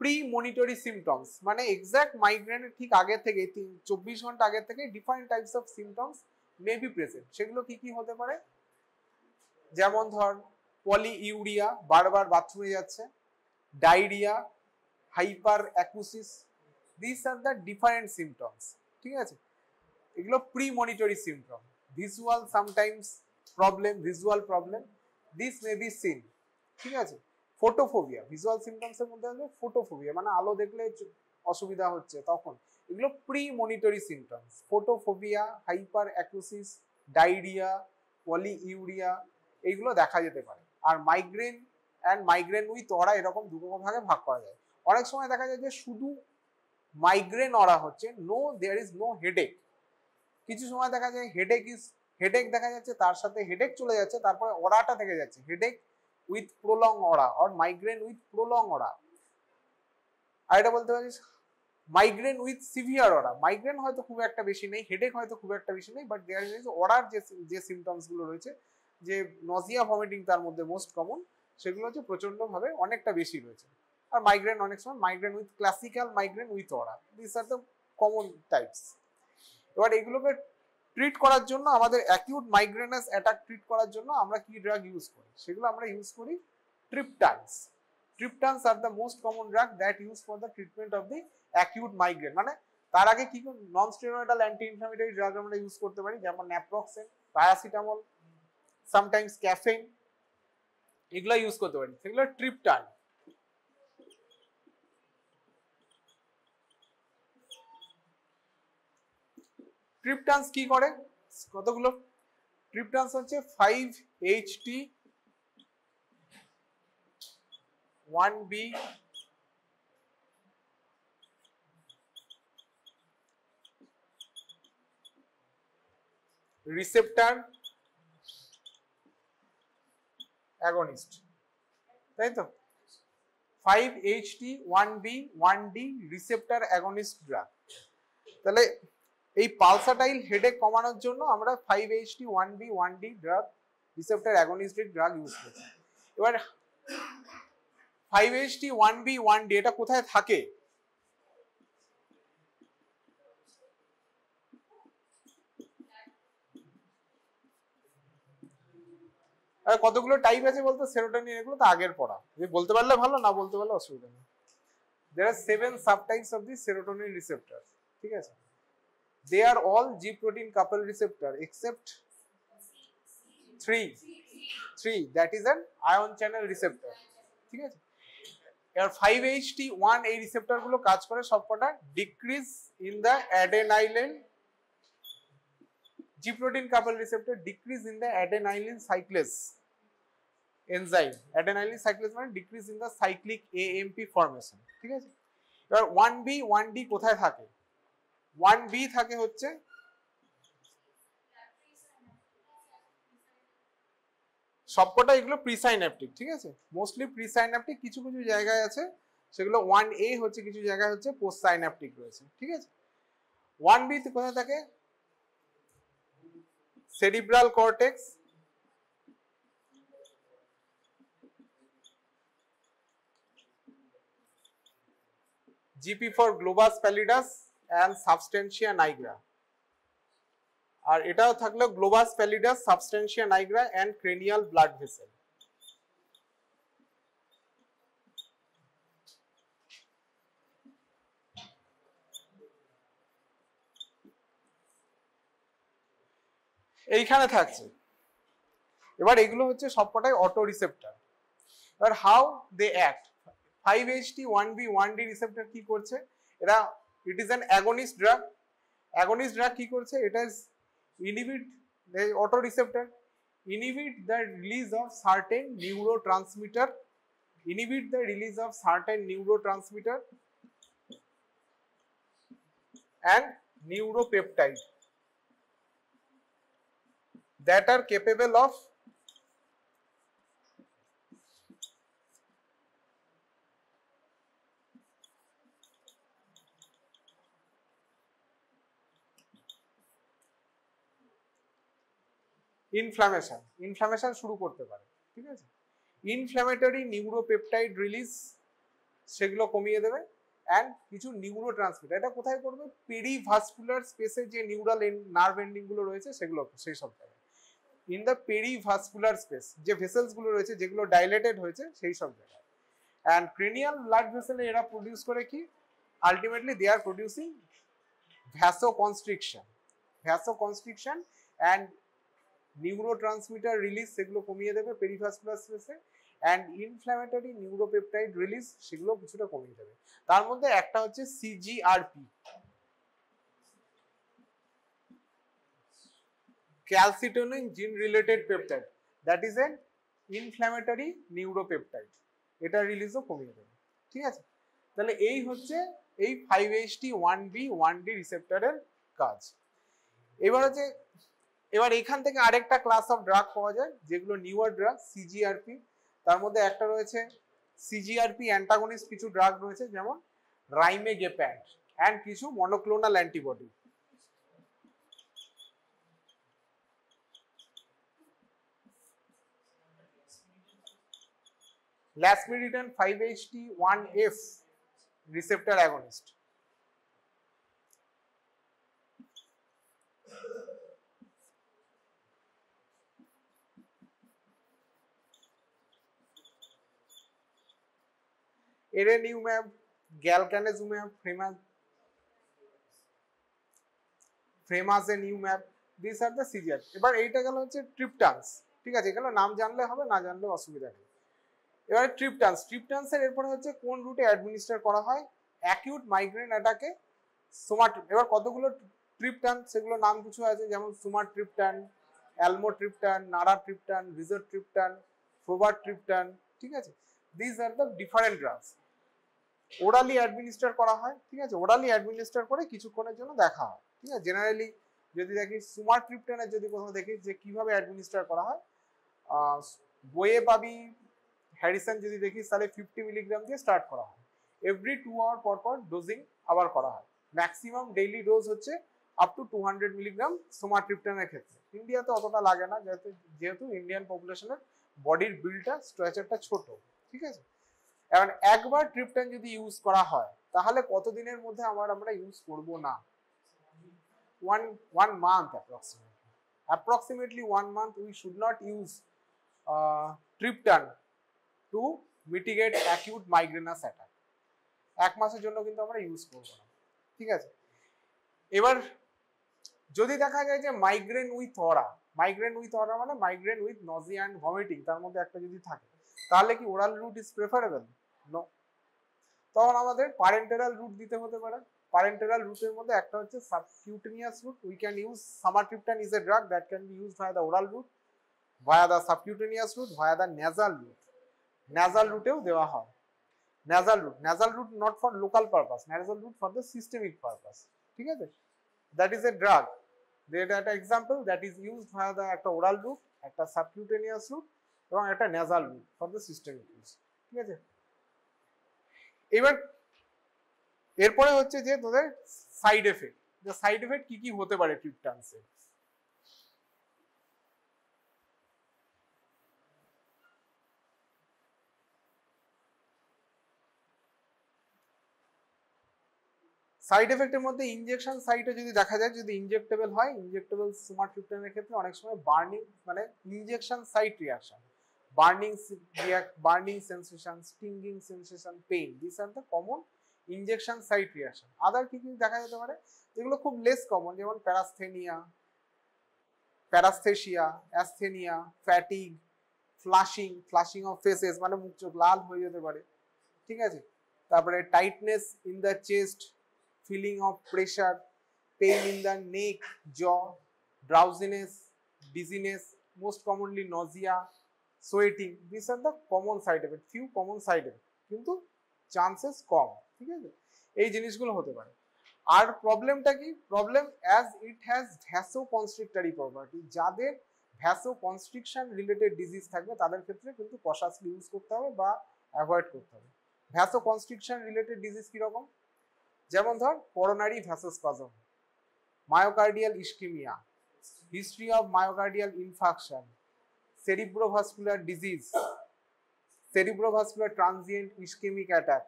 প্রি মনিটরি সিমটমস, মানে এক্সাক্ট মাইগ্রেনের ঠিক আগে থেকে 24 ঘন্টা আগে থেকে different types of symptoms may be present. সেগুলো কি কি হতে পারে, যেমন ধর পলিইউরিয়া, বারবার বাথরুমে যাচ্ছে, diarrhoea, hyperacusis, this are the different symptoms. ঠিক আছে, এগুলো premonitory symptom. Visual sometimes problem, visual problem, this may be seen. ঠিক আছে, ফোটোফোবিয়া, ভিজুয়াল সিমটমসের মধ্যে আছে ফোটোফোবিয়া, মানে আলো দেখলে অসুবিধা হচ্ছে, তখন এগুলো premonitory symptoms. Photophobia, hyperacusis, diarrhoea, polyuria, এইগুলো দেখা যেতে পারে। আর migraine and migraine with aura এরকম দুটো ভাগে ভাগ করা যায়। অনেক সময় দেখা যায় যে শুধু মাইগ্রেন অরা হচ্ছে, no there is no headache. কিছু সময় দেখা যায় হেডেক দেখা যাচ্ছে, তার সাথে হেডেক চলে যাচ্ছে, তারপরে অরাটা থেকে যাচ্ছে, headache with prolong aura or migraine with prolong aura. আর এটা বলতে পারিস migraine with severe aura, migraine হয়তো খুব একটা বেশি নেই, হেডেক হয়তো খুব একটা বেশি নেই, বাট দেয়ার ইজ অরার যে সিমটমস গুলো রয়েছে, যে নজিয়া ভমিটিং তার মধ্যে মোস্ট কমন, সেগুলো হচ্ছে প্রচন্ড ভাবে অনেকটা বেশি রয়েছে। আর মাইগ্রেন অনেক সময় migraine with classical migraine with aura, this are the common types. এবার এগুলোকে ট্রিট করার জন্য, আমাদের অ্যাকিউট মাইগ্রেনাস অ্যাটাক ট্রিট করার জন্য আমরা কি ড্রাগ ইউজ করি, সেগুলো আমরা ইউজ করি triptans. Triptans are the most common drug that use for the treatment of the acute migraine. মানে তার আগে কি non steroidal anti inflammatory drug আমরা ইউজ করতে পারি, যেমন ন্যাপ্রক্সেন, প্যারাসিটামল, সামটাইমস ক্যাফেইন, এগুলো ইউজ করতে পারি, সেগুলো ট্রিপটান। ট্রিপটানস কি করে, কতগুলো ট্রিপটানস হচ্ছে 5-HT1B রিসেপ্টর অ্যাগনিস্ট, তাই তো, 5-HT1B1D রিসেপ্টর অ্যাগনিস্ট ড্রাগ। তাহলে এই পালসাটাইল হেডেক কমানোর জন্য আমরা 5-HT1B1D drug receptor against drug use করছি। এবার 5-HT1B1D এটা কোথায় থাকে, কতগুলো টাইপ আছে বলতো সেরোটোনিন, এগুলো তো আগের পড়া, বলতে পারলে ভালো, না বলতে পারলে অসুবিধা নেই। There are 7 subtypes of the serotonin receptors. ঠিক আছে, they are all G protein couple receptor except 3 that is an ion channel receptor. ঠিক আছে, এবার 5-HT1 এই রিসেপ্টর গুলো কাজ করে সবকটা decrease in the adenylyl, G protein couple receptor decrease in the adenylyl cyclase, enzyme adenylyl cyclase মানে decrease in the cyclic AMP formation, ঠিক আছে। এবার 1B 1D কোথায় থাকে? 1B থাকে হচ্ছে সবকটা এগুলো প্রিসাইন্যাপটিক, ঠিক আছে, মোস্টলি প্রিসাইন্যাপটিক, কিছু কিছু জায়গায় আছে সেগুলো 1A হচ্ছে, কিছু জায়গায় হচ্ছে পোস্ট সাইন্যাপটিক রয়েছে, ঠিক আছে। 1B কোথায় থাকে? Cerebral cortex, GP for globus pallidus and substantia nigra, আর এটাও থাকলো globus pallidus, substantia nigra and cranial blood vessel. এইখানে থাকছে। এবার এগুলো হচ্ছে সবকটাই অটো রিসেপ্টর। এবার how they act, 5HT 1B 1D receptor কি করছে? এরা it is an agonist drug. Agonist drug কি করছে? এটা is inhibit the autoreceptor, inhibit the release of certain neurotransmitter, inhibit the release of certain neurotransmitter and neuropeptide that are capable of inflammation শুরু করতে পারে, ঠিক আছে। ইনফ্ল্যামেটরি নিউরোপেপটাইড রিলিজ সেগুলো কমিয়ে দেবে, অ্যান্ড কিছু নিউরো ট্রান্সমিটার, এটা কোথায় করবে? পেরিভাস্কুলার স্পেসে যে নিউরাল নার্ভ এন্ডিং গুলো রয়েছে সেগুলো, সেই সব জায়গায়, ইন দ্য পেরিভাস্কুলার স্পেস, যে ভেসেলস গুলো রয়েছে যেগুলো ডাইলেটেড হয়েছে সেই সব জায়গায়। অ্যান্ড ক্রেনিয়াল ব্লাড ভেসেলে এরা প্রডিউস করে কি? Ultimately they are producing vasoconstriction and neurotransmitter release সেগুলো কমিয়ে দেবে পেরিভাস্কুলার স্পেসে, অ্যান্ড ইনফ্ল্যামেটরি নিউরোপেপটাইড রিলিজ সেগুলো কিছুটা কমিয়ে দেবে। তার মধ্যে একটা হচ্ছে CGRP, ক্যালসিটোনিন জিন related peptide, that is an inflammatory neuropeptide, এটা রিলিজও কমিয়ে দেবে, ঠিক আছে। তাহলে এই হচ্ছে এই 5HT 1B 1D রিসেপ্টরের কাজ। এবার এখান থেকে আরেকটা ক্লাস অফ ড্রাগ পাওয়া যায় যেগুলো নিউয়ার ড্রাগ, CGRP। তার মধ্যে একটা রয়েছে CGRP অ্যান্টাগনিস্ট, কিছু ড্রাগ রয়েছে যেমন রাইমেগেপ্যান্ট অ্যান্ড কিছু monoclonal antibody. Lasmiditan 5HT 1F receptor agonist. Erenumab, galcanezumab, fremanezumab, this are the CGR. এবার এইটা গেল হচ্ছে ট্রিপটানস, ঠিক আছে, এগুলো নাম জানলে হবে, না জানলে অসুবিধা নেই। এবারে ট্রিপটানসের এরপরে হচ্ছে কোন রুটে অ্যাডমিনিস্টার করা হয়? অ্যাকিউট মাইগ্রেন অ্যাটাকে এবার কতগুলো ট্রিপটান, সেগুলো নাম কিছু আছে যেমন সুমাট্রিপটান, অ্যালমোট্রিপটান, নারাট্রিপটান, রিজোট্রিপটান, ফ্রোবাট্রিপটান, ঠিক আছে। This are the different drugs. Orally administer করা হয়, ঠিক আছে, ওরালি অ্যাডমিনিস্টার করে কিছুক্ষণের জন্য দেখা হয়, ঠিক আছে। জেনারেলি যদি দেখি সুমাট্রিপটানের যদি কোথাও দেখি যে কিভাবে অ্যাডমিনিস্টার করা হয়, বইয়ে পাবি, হ্যারিসন যদি দেখিস তাহলে 50 মিলিগ্রাম দিয়ে স্টার্ট করা হয়, এভরি 2 আওয়ার পর পর ডোজিং আবার করা হয়। ম্যাক্সিমাম ডেইলি ডোজ হচ্ছে আপ টু 200 মিলিগ্রাম সুমাট্রিপটানের ক্ষেত্রে। ইন্ডিয়াতে অতটা লাগে না, যেহেতু ইন্ডিয়ান পপুলেশনের বডির বিল্ডটা, স্ট্রাকচারটা ছোট, ঠিক আছে। এখন একবার ট্রিপটান যদি ইউজ করা হয় তাহলে কতদিনের মধ্যে আমরা ইউজ করব না? one month approximately 1 month we should not use triptan to mitigate acute migrainous attack। 1 মাসের জন্য কিন্তু আমরা ইউজ করব না, ঠিক আছে। এবার যদি দেখা যায় যে মাইগ্রেন উইথ অরা মানে migraine with nausea and vomiting, তার মধ্যে একটা যদি থাকে, তাহলে কি oral route is preferable? No. তখন আমাদের প্যারেন্টেরাল রুট দিতে হতে পারে। প্যারেন্টেরাল রুটের মধ্যে একটা হচ্ছে subcutaneous route. We can use sumatriptan is a drug that can be used by the oral route. via the subcutaneous route, via the nasal route. Nasal route দেওয়া হয়। Nasal route not for local purpose, nasal route for the systemic purpose, ঠিক আছে? That is a drug. There একটা example that is used via the একটা oral route, একটা subcutaneous route এবং একটা nasal route for the systemic use, ঠিক আছে? এবার এরপরে হচ্ছে যে তোদের সাইড এফেক্ট, যে সাইড এফেক্ট কি কি হতে পারে ট্রিপটানসের। সাইড এফেক্টের মধ্যে ইনজেকশন সাইটে যদি দেখা যায়, যদি ইনজেক্টেবল হয়, ইনজেক্টেবল সুমাট্রিপটানের ক্ষেত্রে অনেক সময় বার্নিং, মানে injection site reaction, burning sensation, stinging sensation, pain, this are the common injection site reaction. Other কি কি দেখা যেতে পারে যেগুলো খুব লেস কমন, যেমন paraesthesia, asthenia, fatigue, flushing of faces, মানে মুখ চোখ লাল হয়ে যেতে পারে, ঠিক আছে? তারপরে tightness in the chest, feeling of pressure, pain in the neck, jaw, drowsiness, dizziness, most commonly nausea, sweating. These are the common side effects, few common side effects, কিন্তু চান্সেস কম, ঠিক আছে? এই জিনিসগুলো হতে পারে। আর প্রবলেমটা কি? Problem as it has vasoconstrictory property, যাদের ভ্যাসোকনস্ট্রিকশন রিলেটেড ডিজিজ থাকবে তাদের ক্ষেত্রে কিন্তু কশাসলি ইউজ করতে হবে বা অ্যাভয়েড করতে হবে। ভ্যাসোকনস্ট্রিকশন রিলেটেড ডিজিজ কিরকম? যেমন ধর coronary vasospasm, myocardial ischaemia, history of myocardial infarction, cerebrovascular disease, cerebrovascular transient ischaemic attack,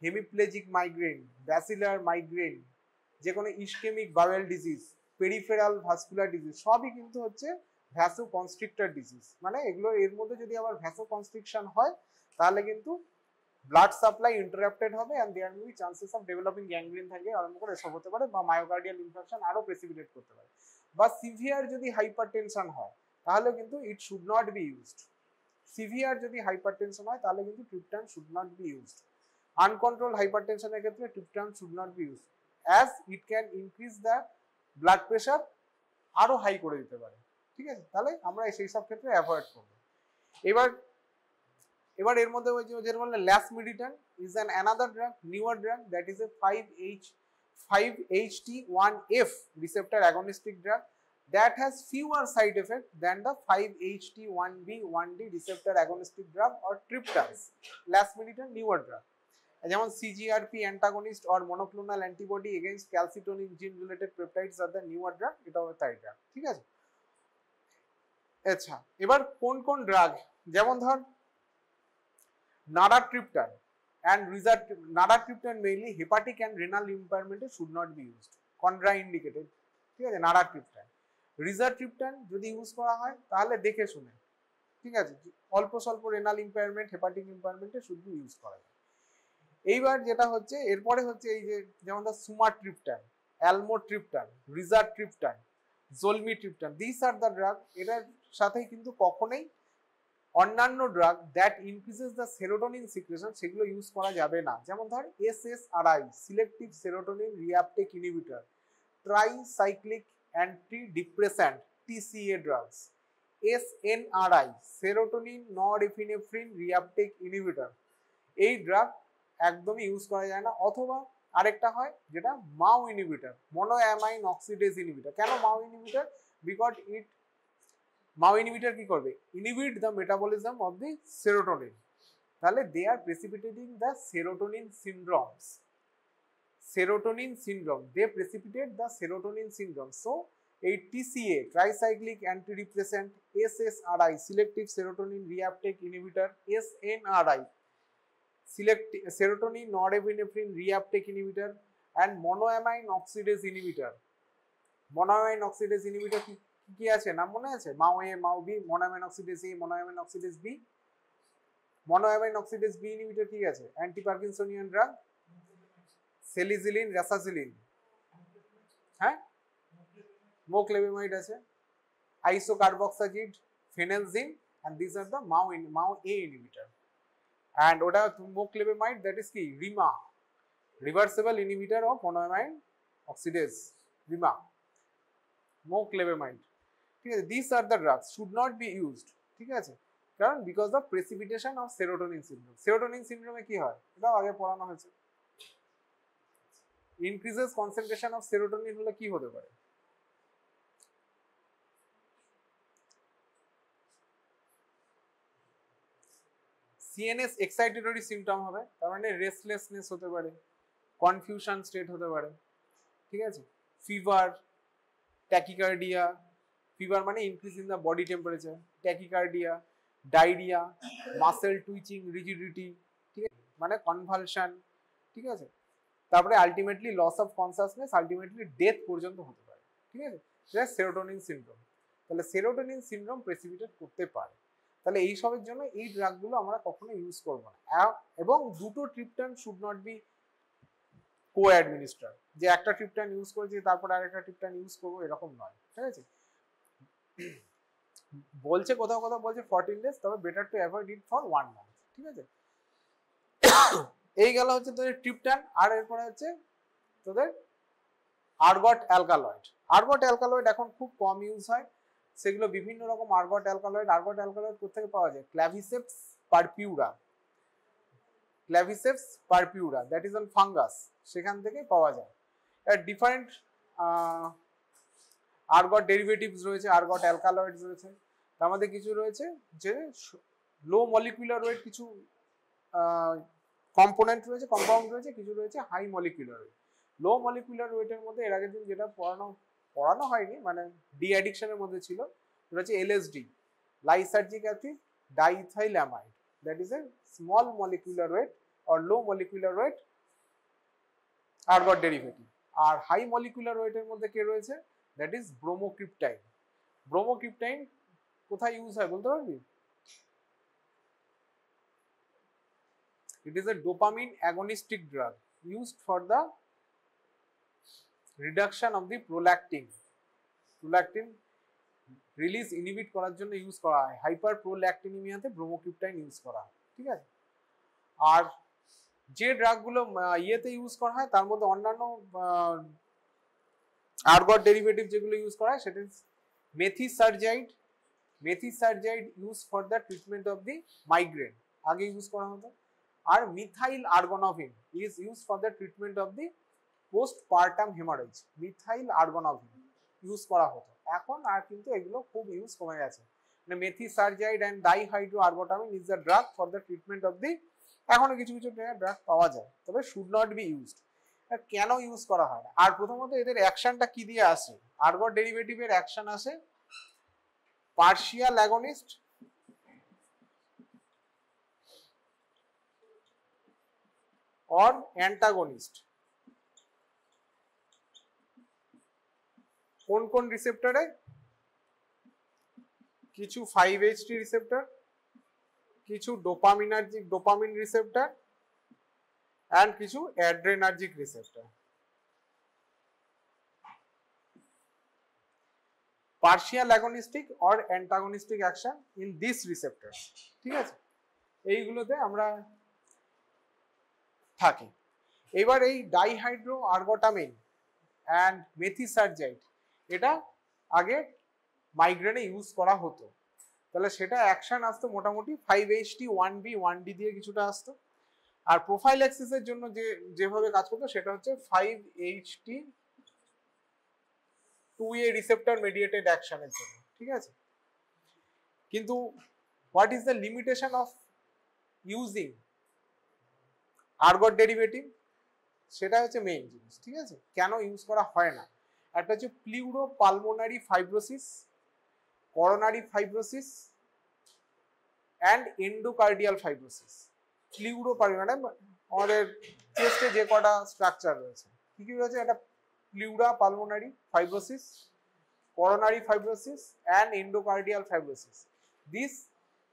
hemiplegic migraine, basilar migraine, যে কোনো ischaemic bowel disease, peripheral vascular disease, সবই কিন্তু হচ্ছে ভ্যাসোকনস্ট্রিক্টর ডিজিজ। মানে এগুলো, এর মধ্যে যদি আবার ভ্যাসোকনস্ট্রিকশন হয় তাহলে কিন্তু ব্লাড সাপ্লাই ইন্টারাপ্টেড হবে and there will be chances of developing gangrene থেকে আরম্ভ করে এসব হতে পারে, বা মায়োকার্ডিয়াল ইনফেকশন আরো প্রেসিপিটেট করতে পারে। বা সিভিয়ার যদি হাইপারটেনশন হয় তাহলে কিন্তু it should not be used. Severe যদি হাইপারটেনশন হয় তাহলে কিন্তু triptan should not be used. Uncontrol হাইপারটেনশনের ক্ষেত্রে triptan should not be used as it can increase the blood pressure, আরো হাই করে দিতে পারে, ঠিক আছে? তাহলে আমরা সেই সব ক্ষেত্রে অ্যাভয়েড করব। এবার এর মধ্যে ওই যে বললেন lasmiditan is an another drug, newer drug, that is a 5-HT1F receptor agonistic drug that has fewer side effects than the 5-HT1B1D receptor agonistic drug or triptans. Lasmiditan newer drug, যেমন CGRP antagonist or monoclonal antibody against calcitonin gene related peptides are the newer drug, এটা হচ্ছে তাই drug, ঠিক আছে? আচ্ছা, এবার কোন কোন ড্রাগ, যেমন ধর naratriptan and naratriptan mainly hepatic and renal impairment should not be used, contraindicated, ঠিক আছে? naratriptan, rizatriptan যদি ইউজ করা হয় তাহলে দেখে শুনে, ঠিক আছে? অল্প স্বল্প রেনাল ইম্পায়ারমেন্ট, হেপাটিক ইম্পায়ারমেন্টে শুড বি ইউজ করা যায়। এইবার যেটা হচ্ছে এরপরে হচ্ছে এই যে যেমন ধর sumatriptan, almotriptan, rizatriptan, zolmitriptan, this are the drug. এটার সাথে কিন্তু কখনোই অন্যান্য drug that increases the serotonin secretion সেগুলো ইউজ করা যাবে না। যেমন ধর SSRI, selective serotonin reuptake inhibitor, tricyclic antidepressant TCA drugs, SNRI, serotonin norepinephrine reuptake inhibitor, এই ড্রাগ একদমই ইউজ করা যায় না। অথবা আরেকটা হয় যেটা মাও ইনহিবিটর, মনোঅ্যামাইন অক্সিডেজ ইনহিবিটর। কেন মাও ইনহিবিটর? বিকজ মাও ইনহিবিটর কি করবে? Inhibit the metabolism of the serotonin, তাহলে they are precipitating the serotonin syndromes, they precipitate the serotonin syndrome. So এই TCA, tricyclic antidepressant, SSRI, selective serotonin reuptake inhibitor, SNRI, serotonin norepinephrine reuptake inhibitor, and monoamine oxidase inhibitor. monoamine oxidase inhibitor কি আছে নাম মনে আছে? মাও A, মাও B, monoamine oxidase A, monoamine oxidase B, monoamine oxidase B inhibitor কি আছে? Anti পার্কিনসনিয়ান drug, সেলিজিলিন, রাসাজিলিন, হ্যাঁ, মোক্লেবেমাইড আছে, আইসোকার্বক্সাজিড, ফেনেলজিন, and these are the MAO A inhibitor. And ওটা মোক্লেবেমাইড, দ্যাট ইজ কি? RIMA, reversible inhibitor of monoamine oxidase, RIMA, moclobemide, ঠিক আছে, this are the drugs should not be used, ঠিক আছে, কারণ because of precipitation of serotonin syndrome. Serotonin সিনড্রোমে কি হয় এটাও আগে পড়ানো হয়েছে। ইনক্রিজেস কনসেন্ট্রেশন অফ সেরোটোনিন হলে কি হতে পারে? সিএনএস এক্সাইটেটরি সিমটম হবে, তার মানে রেস্টলেসনেস হতে পারে, কনফিউশন স্টেট হতে পারে, ঠিক আছে, ফিভার, ট্যাকিকার্ডিয়া, ফিভার মানে increase in the body temperature, tachycardia, diarrhoea, muscle twitching, rigidity, ঠিক আছে, মানে কনভালশন, ঠিক আছে, তারপরে ultimately loss of consciousness, ultimately death পর্যন্ত হতে পারে, ঠিক আছে, সেটা সেরোটোনিন সিনড্রোম। তাহলে সেরোটোনিন সিনড্রোম প্রেসিপিটেট করতে পারে। তাহলে এই সবের জন্য এই ড্রাগগুলো আমরা কখনো ইউজ করবো না, এবং দুটো triptan should not be co administer, যে একটা ট্রিপটান ইউজ করেছি তারপর আরেকটা ট্রিপটান ইউজ করবো এরকম নয়, ঠিক আছে। বলছে কোথাও কোথাও বলছে 14 days, তবে better to avoid it for 1 month, ঠিক আছে। এই গেল হচ্ছে তোদের ট্রিপটান। আর এরপরে হচ্ছে তোদের আর্গট অ্যালকালয়েড। আর্গট অ্যালকালয়েড এখন খুব কম ইউজ হয়, সেগুলো বিভিন্ন রকম আর্গট অ্যালকালয়েড। আর্গট অ্যালকালয়েড কোথেকে পাওয়া যায়? Claviceps purpurea, Claviceps purpurea, that is on fungus, সেখান থেকে পাওয়া যায়। এর ডিফারেন্ট আর্গট ডেরিভেটিভস রয়েছে, আর্গট অ্যালকালয়েডস রয়েছে, তার মধ্যে কিছু রয়েছে যে লো মলিকুলার ওয়েট কিছু কম্পোনেন্ট রয়েছে, কম্পাউন্ড রয়েছে, কিছু রয়েছে হাই মলিকুলার ওয়েট। লো মলিকুলার ওয়েটের মধ্যে এর আগের দিন যেটা পড়ানো হয়নি, মানে ডি অ্যাডিকশনের মধ্যে ছিল, সেটা হচ্ছে LSD, lysergic acid diethylamide, that is a small molecular weight or low molecular weight ergot derivative. আর হাই মলিকুলার ওয়েটের মধ্যে কে রয়েছে? That is ব্রোমোক্রিপ্টাইন। ব্রোমোক্রিপ্টাইন কোথায় ইউজ হয় বলতে পারবি? It is a dopamine agonistic drug used for the reduction of the prolactin. Prolactin release inhibit করার জন্য ইউজ করা হয়। হাইপার প্রোল্যাক্টিনিমিয়াতে ব্রোমোক্রিপ্টাইন ইউজ করা হয়, ঠিক আছে। আর যে ড্রাগগুলো ইয়েতে ইউজ করা হয় তার মধ্যে অন্যান্য আর্গট ডেরিভেটিভ যেগুলো ইউজ করা হয় সেটা methysergide. Methysergide use for the treatment of the migraine, আগে ইউজ করা হতো। আর methyl ergonovine is use for the treatment of the postpartum haemorrhage. Methyl ergonovine use করা হতো, এখন আর কিন্তু এগুলো খুব ইউজ কমে গেছে। মানে methysergide and dihydro ergotamine is the drug for the treatment of the, এখনো কিছু কিছু ড্রাগ পাওয়া যায়, তবে শুড নট বি ইউজড। কেন ইউজ করা হয়? আর প্রথমত এদের অ্যাকশনটা কি দিয়ে আসে? আর্গট ডেরিভেটিভের অ্যাকশন আসে পার্শিয়াল অ্যাগনিস্ট or অ্যান্টাগনিস্ট। কোন কোন রিসেপ্টরে? কিছু 5-HT রিসেপ্টর, কিছু ডোপামিন রিসেপ্টর, and কিছু adrenergic receptor. Partial agonistic or antagonistic action in this receptor, ঠিক আছে, এইগুলোতে আমরা থাকি। এবার এই ডাইহাইড্রো আর্গোটামিন অ্যান্ড মেথিসার্জাইড এটা আগে মাইগ্রেনে ইউজ করা হতো, তাহলে সেটা অ্যাকশন আসতো মোটামুটি 5-HT 1B 1D দিয়ে কিছুটা আসতো। আর প্রোফাইল্যাক্সিসের জন্য যেভাবে কাজ করতো সেটা হচ্ছে 5-HT 2A রিসেপ্টর মেডিয়েটেড অ্যাকশনের জন্য, ঠিক আছে। কিন্তু what is the limitation of using ergot derivative, সেটা হচ্ছে মেইন জিনিস, ঠিক আছে, কেন ইউজ করা হয় না। একটা হচ্ছে pleuro pulmonary fibrosis, coronary fibrosis and endocardial fibrosis. Pleuro মানে আমাদের চেস্টে যে কটা স্ট্রাকচার রয়েছে, কি কি রয়েছে? একটা pleura pulmonary fibrosis, coronary fibrosis and endocardial fibrosis. This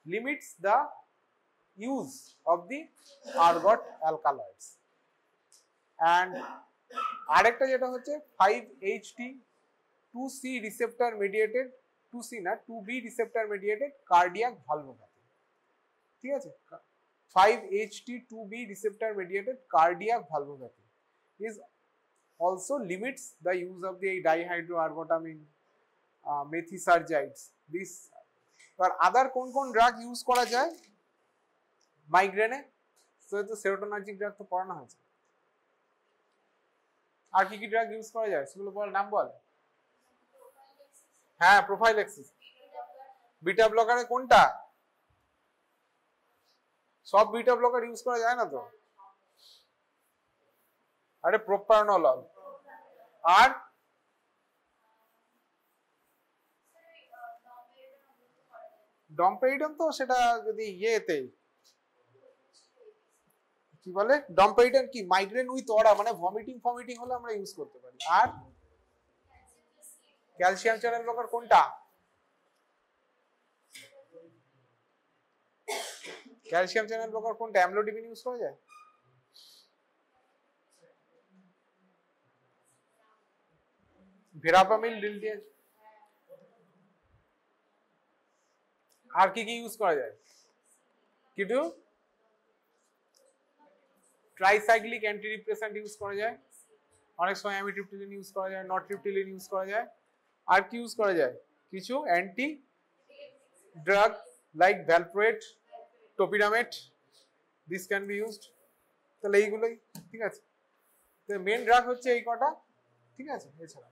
limits the use of the argot alkaloids. And আরেকটা যেটা হচ্ছে 5-HT 2C receptor mediated, 2C না 2B receptor mediated cardiac valvopathy, ঠিক আছে। 5-HT 2B receptor mediated cardiac valvopathy is also limits the use of the dihydroargotamine methysergides this. এবার other কোন কোন drug use করা যায় মাইগ্রেনে? তো সেরোটোনার্জিক ড্রাগ তো পড়ানো হয়েছে। আর কি কি ড্রাগ ইউজ করা যায় সেগুলো বল, নাম বল। হ্যাঁ, প্রোফাইল্যাক্সিস। বিটা ব্লকারে কোনটা? সব বিটা ব্লকার ইউজ করা যায় না তো। আরে প্রোপ্রানোলল। আর ডমপেরিডন তো সেটা যদি ইয়েতে কি বলে, ডমপেরিডন কি মাইগ্রেন উইথ অরা, মানে ভমিটিং ফমিটিং হলে আমরা ইউজ করতে পারি। আর ক্যালসিয়াম চ্যানেল ব্লকার কোনটা? ক্যালসিয়াম চ্যানেল ব্লকার কোনটা? অ্যামলোডিপিন ইউজ করা যায়? ভেরাপামিল, ডিলটিয়াজ। আর কি কি ইউজ করা যায়? কিন্তু ট্রাইসাইক্লিক অ্যান্টিডিপ্রেসেন্ট ইউজ করা যায়, অনেক সময় অ্যামিট্রিপটিলিন ইউজ করা যায়, নট্রিপটিলিন ইউজ করা যায়। আর কি ইউজ করা যায়? কিছু anti drug like valproate, topiramate, this can be used. তাহলে এইগুলোই ঠিক আছে। মেন ড্রাগ হচ্ছে এই কটা, ঠিক আছে। এছাড়া